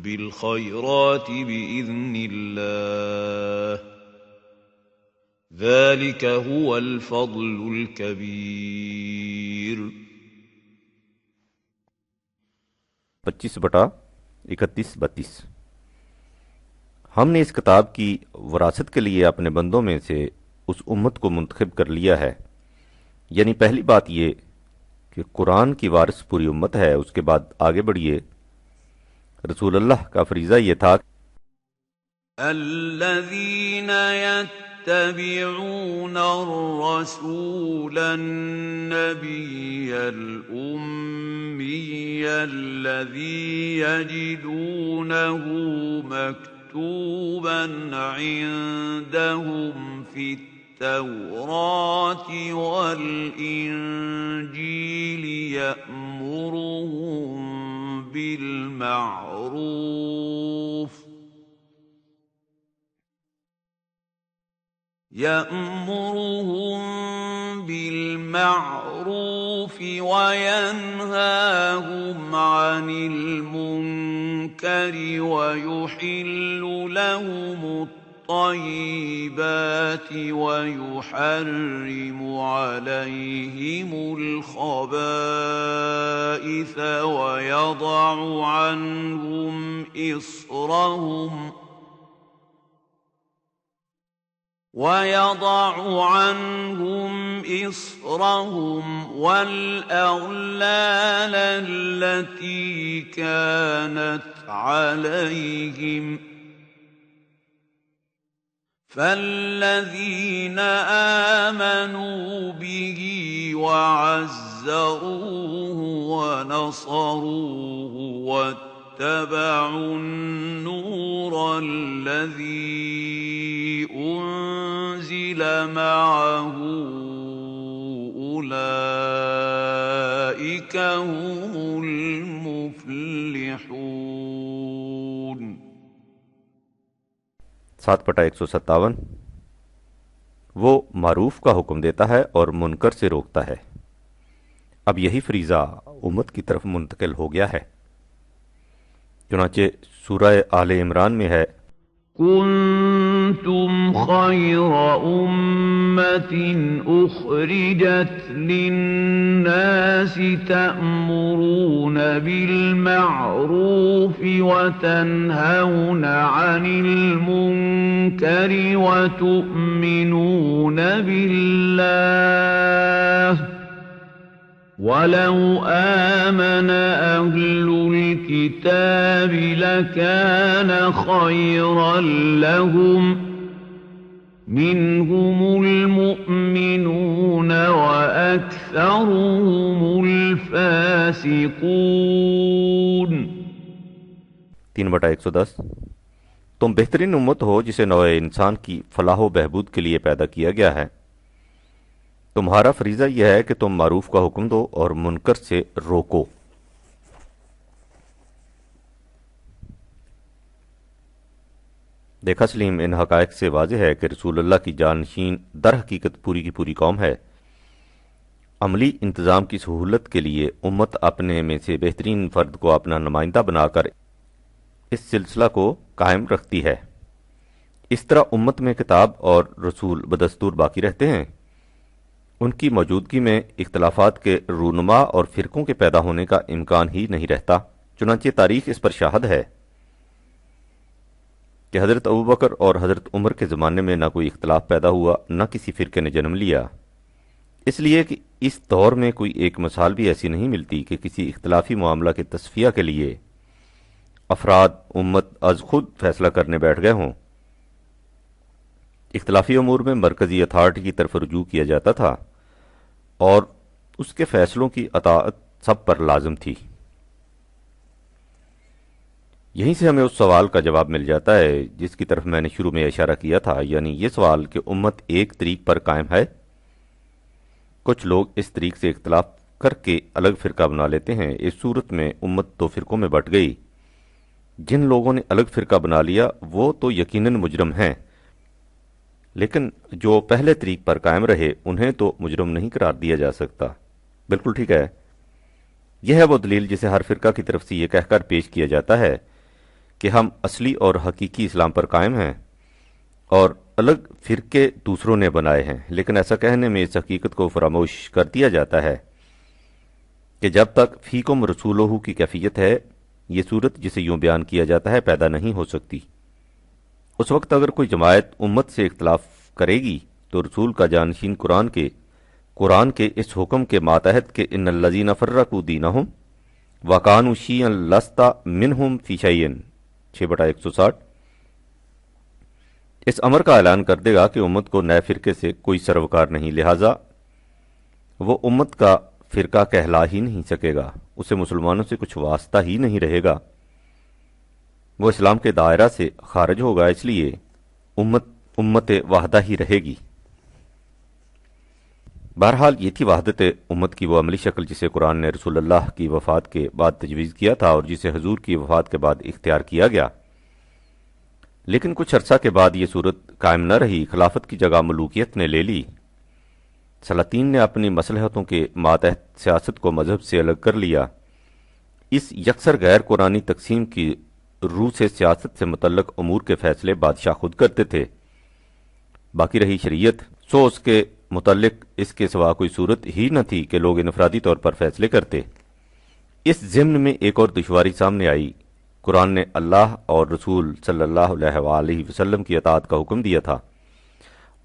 Speaker 2: بالخيرات بإذن الله ذلك هو الفضل الكبير۔
Speaker 1: 25/31-32 ہم نے اس کتاب کی وراثت کے لیے اپنے بندوں میں سے اس امت کو منتخب کر لیا ہے یعنی پہلی بات یہ کہ قرآن کی وارث پوری امت ہے، اس کے بعد آگے بڑھیے، رسول اللہ کا فریضہ یہ تھا
Speaker 2: الذين يتبعون الرسول النبي الأمي الذي يجدونه مكتوبا عندهم في التوراة والإنجيل يأمرهم بالمعروف وينهاهم عن المنكر ويحل لهم الطيبات ويحرم عليهم الخبائث ويضع عنهم إصرهم والأغلال التي كانت عليهم فالذين آمنوا به وعزروه ونصروه واتبعوا النور الذي أنزل معه أولئك هم المفلحون
Speaker 1: 7/157 وہ معروف کا حکم دیتا ہے اور منکر سے روکتا ہے۔ اب یہی فریضہ امت کی طرف منتقل ہو گیا ہے، چنانچہ سورہ آل عمران میں ہے
Speaker 2: كنتم خير أمة أخرجت للناس تأمرون بالمعروف وتنهون عن المنكر وتؤمنون بالله وَلَوْ آمَنَ أَهْلُ الْكِتَابِ لَكَانَ خَيْرًا لَهُمْ مِنْهُمُ الْمُؤْمِنُونَ وَأَكْثَرُهُمُ الْفَاسِقُونَ
Speaker 1: 3/110 تم بہترین امت ہو جسے نوع انسان کی فلاح و بہبود کے لیے پیدا کیا گیا ہے۔ تمہارا فریضہ یہ ہے کہ تم معروف کا حکم دو اور منکر سے روکو۔ دیکھا سلیم، ان حقائق سے واضح ہے کہ رسول اللہ کی جانشین در حقیقت پوری کی پوری قوم ہے۔ عملی انتظام کی سہولت کے لیے امت اپنے میں سے بہترین فرد کو اپنا نمائندہ بنا کر اس سلسلہ کو قائم رکھتی ہے۔ اس طرح امت میں کتاب اور رسول بدستور باقی رہتے ہیں، ان کی موجودگی میں اختلافات کے رونما اور فرقوں کے پیدا ہونے کا امکان ہی نہیں رہتا۔ چنانچہ تاریخ اس پر شاہد ہے کہ حضرت ابوبکر اور حضرت عمر کے زمانے میں نہ کوئی اختلاف پیدا ہوا، نہ کسی فرقے نے جنم لیا، اس لیے کہ اس دور میں کوئی ایک مثال بھی ایسی نہیں ملتی کہ کسی اختلافی معاملہ کے تصفیہ کے لیے افراد امت از خود فیصلہ کرنے بیٹھ گئے ہوں۔ اختلافی امور میں مرکزی اتھارٹی کی طرف رجوع کیا جاتا تھا اور اس کے فیصلوں کی اطاعت سب پر لازم تھی۔ یہیں سے ہمیں اس سوال کا جواب مل جاتا ہے جس کی طرف میں نے شروع میں اشارہ کیا تھا، یعنی یہ سوال کہ امت ایک طریق پر قائم ہے۔ کچھ لوگ اس طریق سے اختلاف کر کے الگ فرقہ بنا لیتے ہیں۔ اس صورت میں امت دو فرقوں میں بٹ گئی۔ جن لوگوں نے الگ فرقہ بنا لیا وہ تو یقیناً مجرم ہیں، لیکن جو پہلے طریق پر قائم رہے انہیں تو مجرم نہیں قرار دیا جا سکتا۔ بالکل ٹھیک ہے، یہ ہے وہ دلیل جسے ہر فرقہ کی طرف سے یہ کہہ کر پیش کیا جاتا ہے کہ ہم اصلی اور حقیقی اسلام پر قائم ہیں اور الگ فرقے دوسروں نے بنائے ہیں، لیکن ایسا کہنے میں اس حقیقت کو فراموش کر دیا جاتا ہے کہ جب تک فیکم رسولہ کی کیفیت ہے، یہ صورت جسے یوں بیان کیا جاتا ہے پیدا نہیں ہو سکتی۔ اس وقت اگر کوئی جماعت امت سے اختلاف کرے گی تو رسول کا جانشین قرآن کے قرآن کے اس حکم کے ماتحت کہ ان الذین فرقوا دینہم وکانوا شیعا لست منہم فی شیء 6/160 اس امر کا اعلان کر دے گا کہ امت کو نئے فرقے سے کوئی سروکار نہیں، لہٰذا وہ امت کا فرقہ کہلا ہی نہیں سکے گا، اسے مسلمانوں سے کچھ واسطہ ہی نہیں رہے گا، وہ اسلام کے دائرہ سے خارج ہوگا، اس لیے امت وحدہ ہی رہے گی۔ بہرحال یہ تھی وحدت امت کی وہ عملی شکل جسے قرآن نے رسول اللہ کی وفات کے بعد تجویز کیا تھا اور جسے حضور کی وفات کے بعد اختیار کیا گیا۔ لیکن کچھ عرصہ کے بعد یہ صورت قائم نہ رہی، خلافت کی جگہ ملوکیت نے لے لی، سلاطین نے اپنی مصلحتوں کے ماتحت سیاست کو مذہب سے الگ کر لیا۔ اس یکسر غیر قرآنی تقسیم کی روح سے سیاست سے متعلق امور کے فیصلے بادشاہ خود کرتے تھے، باقی رہی شریعت سو اس کے متعلق اس کے سوا کوئی صورت ہی نہ تھی کہ لوگ انفرادی طور پر فیصلے کرتے۔ اس ضمن میں ایک اور دشواری سامنے آئی، قرآن نے اللہ اور رسول صلی اللہ علیہ وآلہ وسلم کی اطاعت کا حکم دیا تھا۔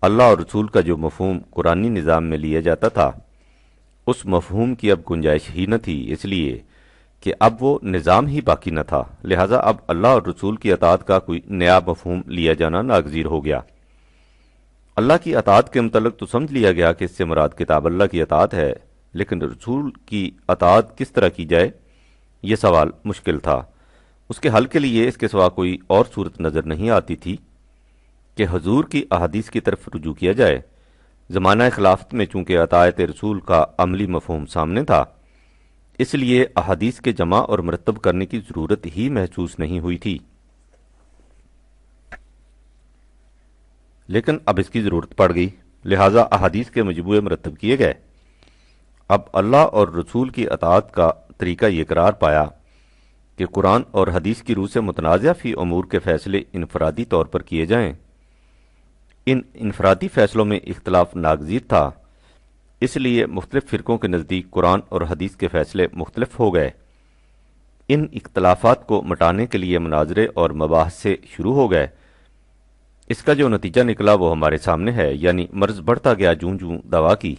Speaker 1: اللہ اور رسول کا جو مفہوم قرآنی نظام میں لیا جاتا تھا اس مفہوم کی اب گنجائش ہی نہ تھی، اس لیے کہ اب وہ نظام ہی باقی نہ تھا، لہٰذا اب اللہ اور رسول کی اطاعت کا کوئی نیا مفہوم لیا جانا ناگزیر ہو گیا۔ اللہ کی اطاعت کے متعلق تو سمجھ لیا گیا کہ اس سے مراد کتاب اللہ کی اطاعت ہے، لیکن رسول کی اطاعت کس طرح کی جائے یہ سوال مشکل تھا۔ اس کے حل کے لیے اس کے سوا کوئی اور صورت نظر نہیں آتی تھی کہ حضور کی احادیث کی طرف رجوع کیا جائے۔ زمانہ خلافت میں چونکہ اطاعت رسول کا عملی مفہوم سامنے تھا، اس لیے احادیث کے جمع اور مرتب کرنے کی ضرورت ہی محسوس نہیں ہوئی تھی، لیکن اب اس کی ضرورت پڑ گئی، لہٰذا احادیث کے مجموعے مرتب کیے گئے۔ اب اللہ اور رسول کی اطاعت کا طریقہ یہ قرار پایا کہ قرآن اور حدیث کی روح سے متنازع فی امور کے فیصلے انفرادی طور پر کیے جائیں۔ ان انفرادی فیصلوں میں اختلاف ناگزیر تھا، اس لیے مختلف فرقوں کے نزدیک قرآن اور حدیث کے فیصلے مختلف ہو گئے۔ ان اختلافات کو مٹانے کے لیے مناظرے اور مباحث سے شروع ہو گئے۔ اس کا جو نتیجہ نکلا وہ ہمارے سامنے ہے، یعنی مرض بڑھتا گیا جوں جوں دوا کی۔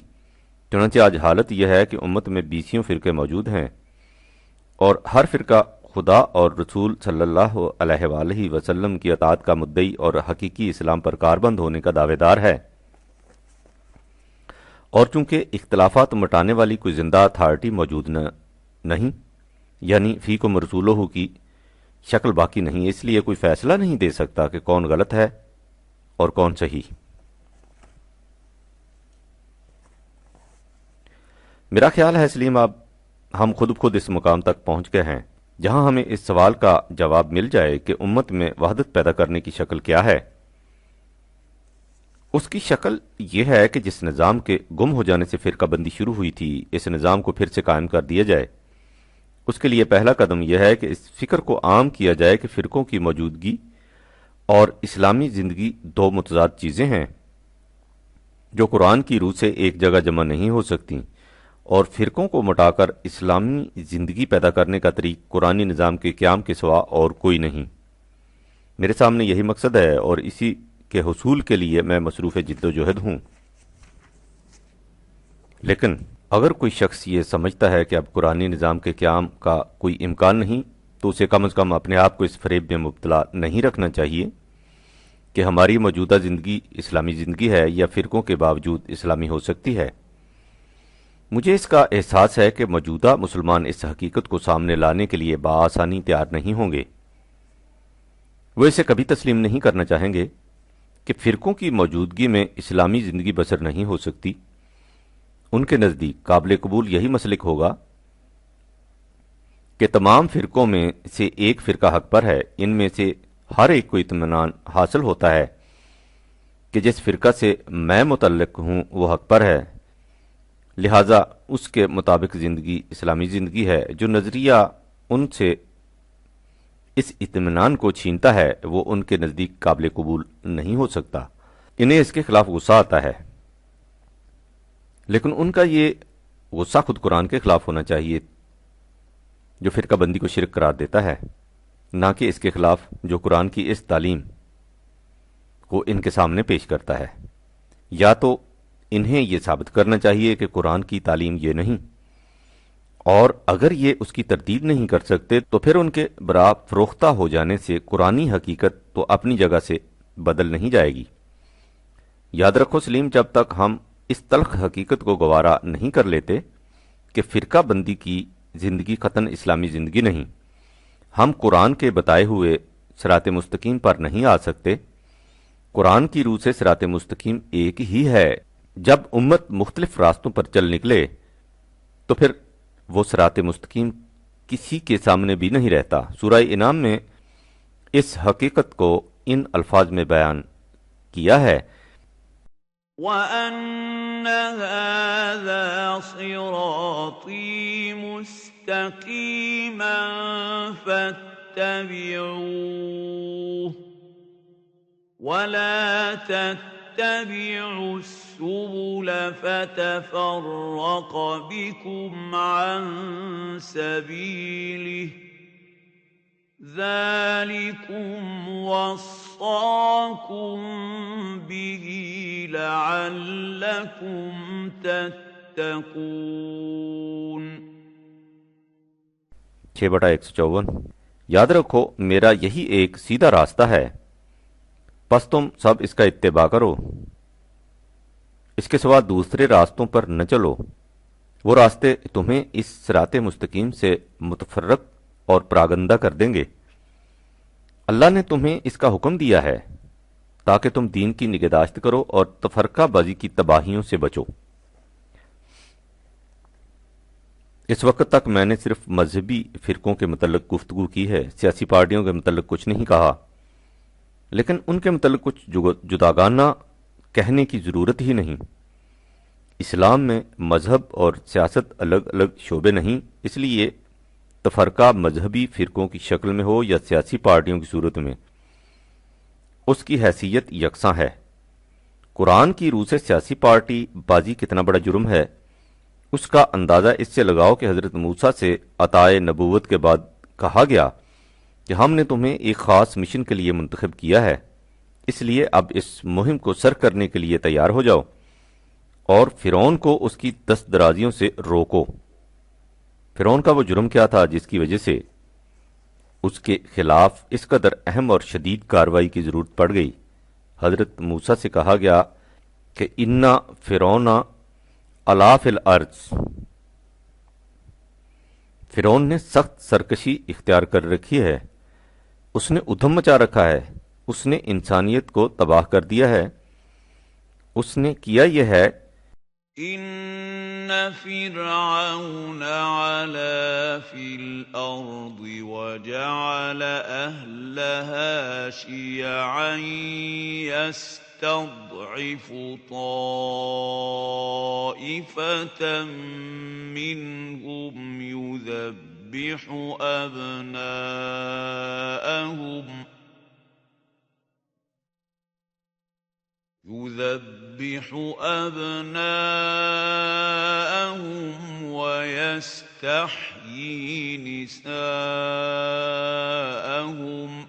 Speaker 1: چنانچہ آج حالت یہ ہے کہ امت میں 20 فرقے موجود ہیں اور ہر فرقہ خدا اور رسول صلی اللہ علیہ وآلہ وسلم کی اطاعت کا مدعی اور حقیقی اسلام پر کاربند ہونے کا دعوے دار ہے، اور چونکہ اختلافات مٹانے والی کوئی زندہ اتھارٹی موجود نہیں، یعنی فیکم رسولہ کی شکل باقی نہیں، اس لیے کوئی فیصلہ نہیں دے سکتا کہ کون غلط ہے اور کون صحیح۔ میرا خیال ہے سلیم اب ہم خود اس مقام تک پہنچ گئے ہیں جہاں ہمیں اس سوال کا جواب مل جائے کہ امت میں وحدت پیدا کرنے کی شکل کیا ہے۔ اس کی شکل یہ ہے کہ جس نظام کے گم ہو جانے سے فرقہ بندی شروع ہوئی تھی، اس نظام کو پھر سے قائم کر دیا جائے۔ اس کے لیے پہلا قدم یہ ہے کہ اس فکر کو عام کیا جائے کہ فرقوں کی موجودگی اور اسلامی زندگی دو متضاد چیزیں ہیں جو قرآن کی روح سے ایک جگہ جمع نہیں ہو سکتی، اور فرقوں کو مٹا کر اسلامی زندگی پیدا کرنے کا طریق قرآنی نظام کے قیام کے سوا اور کوئی نہیں۔ میرے سامنے یہی مقصد ہے اور اسی کے حصول کے لیے میں مصروف جد و جہد ہوں۔ لیکن اگر کوئی شخص یہ سمجھتا ہے کہ اب قرآنی نظام کے قیام کا کوئی امکان نہیں، تو اسے کم از کم اپنے آپ کو اس فریب میں مبتلا نہیں رکھنا چاہیے کہ ہماری موجودہ زندگی اسلامی زندگی ہے یا فرقوں کے باوجود اسلامی ہو سکتی ہے۔ مجھے اس کا احساس ہے کہ موجودہ مسلمان اس حقیقت کو سامنے لانے کے لیے بآسانی تیار نہیں ہوں گے۔ وہ اسے کبھی تسلیم نہیں کرنا چاہیں گے کہ فرقوں کی موجودگی میں اسلامی زندگی بسر نہیں ہو سکتی۔ ان کے نزدیک قابل قبول یہی مسلک ہوگا کہ تمام فرقوں میں سے ایک فرقہ حق پر ہے، ان میں سے ہر ایک کو اطمینان حاصل ہوتا ہے کہ جس فرقہ سے میں متعلق ہوں وہ حق پر ہے، لہٰذا اس کے مطابق زندگی اسلامی زندگی ہے۔ جو نظریہ ان سے اس اطمینان کو چھینتا ہے وہ ان کے نزدیک قابل قبول نہیں ہو سکتا، انہیں اس کے خلاف غصہ آتا ہے، لیکن ان کا یہ غصہ خود قرآن کے خلاف ہونا چاہیے جو فرقہ بندی کو شرک قرار دیتا ہے، نہ کہ اس کے خلاف جو قرآن کی اس تعلیم کو ان کے سامنے پیش کرتا ہے۔ یا تو انہیں یہ ثابت کرنا چاہیے کہ قرآن کی تعلیم یہ نہیں، اور اگر یہ اس کی تردید نہیں کر سکتے تو پھر ان کے برا فروختہ ہو جانے سے قرآنی حقیقت تو اپنی جگہ سے بدل نہیں جائے گی۔ یاد رکھو سلیم، جب تک ہم اس تلخ حقیقت کو گوارا نہیں کر لیتے کہ فرقہ بندی کی زندگی قطعاً اسلامی زندگی نہیں، ہم قرآن کے بتائے ہوئے صراط مستقیم پر نہیں آ سکتے۔ قرآن کی روح سے صراط مستقیم ایک ہی ہے۔ جب امت مختلف راستوں پر چل نکلے تو پھر وہ صراط مستقیم کسی کے سامنے بھی نہیں رہتا۔ سورہ انعام میں اس حقیقت کو ان الفاظ میں بیان کیا ہے،
Speaker 2: وَأَنَّ هَذَا صِرَاطِي مُسْتَقِيمًا فَاتَّبِعُوهُ وَلَا تَتَّبِعُوا السُّبُلَ فَتَفَرَّقَ بِكُمْ عَن سَبِيلِهِ ذَلِكُمْ وَصَّاكُمْ بِهِ لَعَلَّكُمْ تَتَّقُونَ
Speaker 1: 6/154۔ یاد رکھو میرا یہی ایک سیدھا راستہ ہے، پس تم سب اس کا اتباع کرو، اس کے سوا دوسرے راستوں پر نہ چلو، وہ راستے تمہیں اس صراط مستقیم سے متفرق اور پراگندہ کر دیں گے۔ اللہ نے تمہیں اس کا حکم دیا ہے تاکہ تم دین کی نگہداشت کرو اور تفرقہ بازی کی تباہیوں سے بچو۔ اس وقت تک میں نے صرف مذہبی فرقوں کے متعلق گفتگو کی ہے، سیاسی پارٹیوں کے متعلق کچھ نہیں کہا، لیکن ان کے متعلق کچھ جداگانہ کہنے کی ضرورت ہی نہیں۔ اسلام میں مذہب اور سیاست الگ الگ شعبے نہیں، اس لیے تفرقہ مذہبی فرقوں کی شکل میں ہو یا سیاسی پارٹیوں کی صورت میں، اس کی حیثیت یکساں ہے۔ قرآن کی روح سے سیاسی پارٹی بازی کتنا بڑا جرم ہے، اس کا اندازہ اس سے لگاؤ کہ حضرت موسیٰ سے عطائے نبوت کے بعد کہا گیا کہ ہم نے تمہیں ایک خاص مشن کے لیے منتخب کیا ہے، اس لیے اب اس مہم کو سر کرنے کے لیے تیار ہو جاؤ اور فرعون کو اس کی دست درازیوں سے روکو۔ فرعون کا وہ جرم کیا تھا جس کی وجہ سے اس کے خلاف اس قدر اہم اور شدید کارروائی کی ضرورت پڑ گئی؟ حضرت موسیٰ سے کہا گیا کہ انا فرعون علا فی الارض، فرعون نے سخت سرکشی اختیار کر رکھی ہے، اس نے ادھم مچا رکھا ہے، اس نے انسانیت کو تباہ کر دیا ہے۔ اس نے کیا یہ ہے،
Speaker 2: ان فرعون علا فی الارض وجعل اہلها شیعا یستضعف طائفة منهم يذبح أبناءهم ويستحيي نساءهم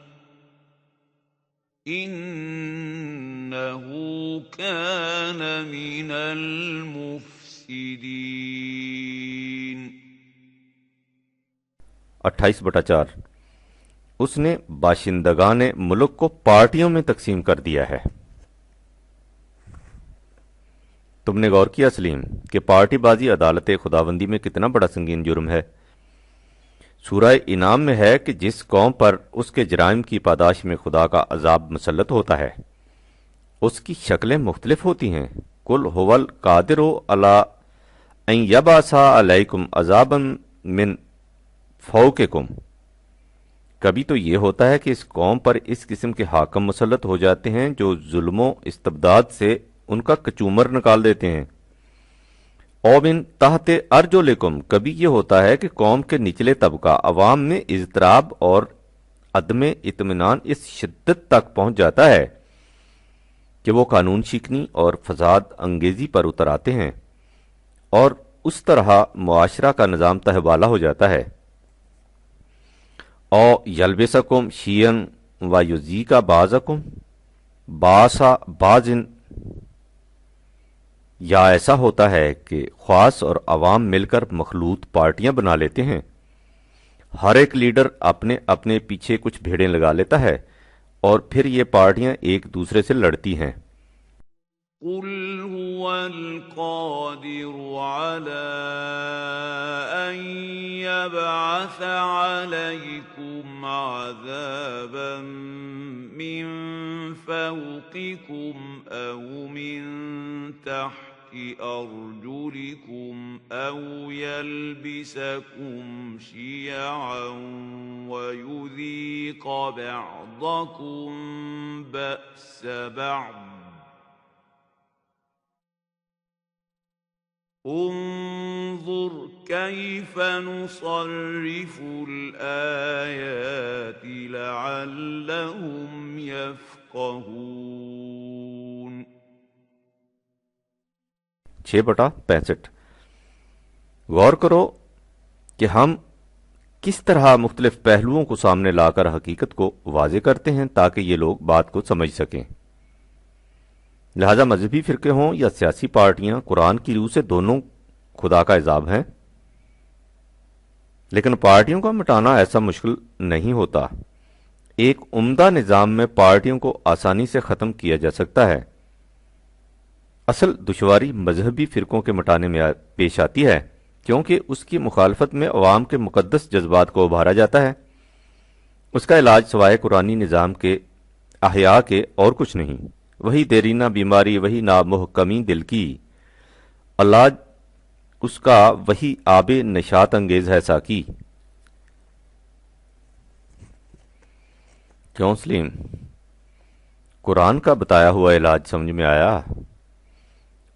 Speaker 2: إنه كان من المفسدين
Speaker 1: 28/4۔ اس نے باشندگان ملک کو پارٹیوں میں تقسیم کر دیا ہے۔ تم نے غور کیا سلیم کہ پارٹی بازی عدالت خداوندی میں کتنا بڑا سنگین جرم ہے؟ سورہ انعام میں ہے کہ جس قوم پر اس کے جرائم کی پاداش میں خدا کا عذاب مسلط ہوتا ہے اس کی شکلیں مختلف ہوتی ہیں۔ قل هو القادر علی ان یبعث علیکم عذابا من فوقکم، کبھی تو یہ ہوتا ہے کہ اس قوم پر اس قسم کے حاکم مسلط ہو جاتے ہیں جو ظلم و استبداد سے ان کا کچومر نکال دیتے ہیں۔ او من تحت ارجلکم، کبھی یہ ہوتا ہے کہ قوم کے نچلے طبقہ عوام میں اضطراب اور عدم اطمینان اس شدت تک پہنچ جاتا ہے کہ وہ قانون شکنی اور فساد انگیزی پر اتر آتے ہیں اور اس طرح معاشرہ کا نظام تہوالہ ہو جاتا ہے۔ او یلبسکم شیئن و یذیق بعضکم باسا بعض، یا ایسا ہوتا ہے کہ خواص اور عوام مل کر مخلوط پارٹیاں بنا لیتے ہیں؟ ہر ایک لیڈر اپنے اپنے پیچھے کچھ بھیڑیں لگا لیتا ہے اور پھر یہ پارٹیاں ایک دوسرے سے لڑتی ہیں۔
Speaker 2: قل هو القادر على أن يبعث عليكم عذابا من فوقكم أو من تحت أرجلكم أو يلبسكم شيعا ويذيق بعضكم بأس بعض انظر كيف نصرف الآيات لعلهم يفقهون
Speaker 1: 6/65 غور کرو کہ ہم کس طرح مختلف پہلوؤں کو سامنے لا کر حقیقت کو واضح کرتے ہیں تاکہ یہ لوگ بات کو سمجھ سکیں۔ لہذا مذہبی فرقے ہوں یا سیاسی پارٹیاں، قرآن کی روح سے دونوں خدا کا عذاب ہیں، لیکن پارٹیوں کا مٹانا ایسا مشکل نہیں ہوتا۔ ایک عمدہ نظام میں پارٹیوں کو آسانی سے ختم کیا جا سکتا ہے۔ اصل دشواری مذہبی فرقوں کے مٹانے میں پیش آتی ہے، کیونکہ اس کی مخالفت میں عوام کے مقدس جذبات کو ابھارا جاتا ہے۔ اس کا علاج سوائے قرآنی نظام کے احیاء کے اور کچھ نہیں۔ وہی دیرینہ بیماری، وہی نامحکمی دل کی، علاج اس کا وہی آب نشاط انگیز ہے ساقی۔ کیوں سلیم، قرآن کا بتایا ہوا علاج سمجھ میں آیا؟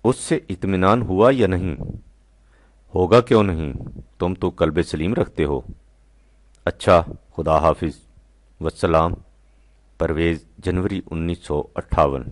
Speaker 1: اس سے اطمینان ہوا یا نہیں؟ ہوگا کیوں نہیں، تم تو قلب سلیم رکھتے ہو۔ اچھا، خدا حافظ، والسلام۔ پرویز، جنوری 1958۔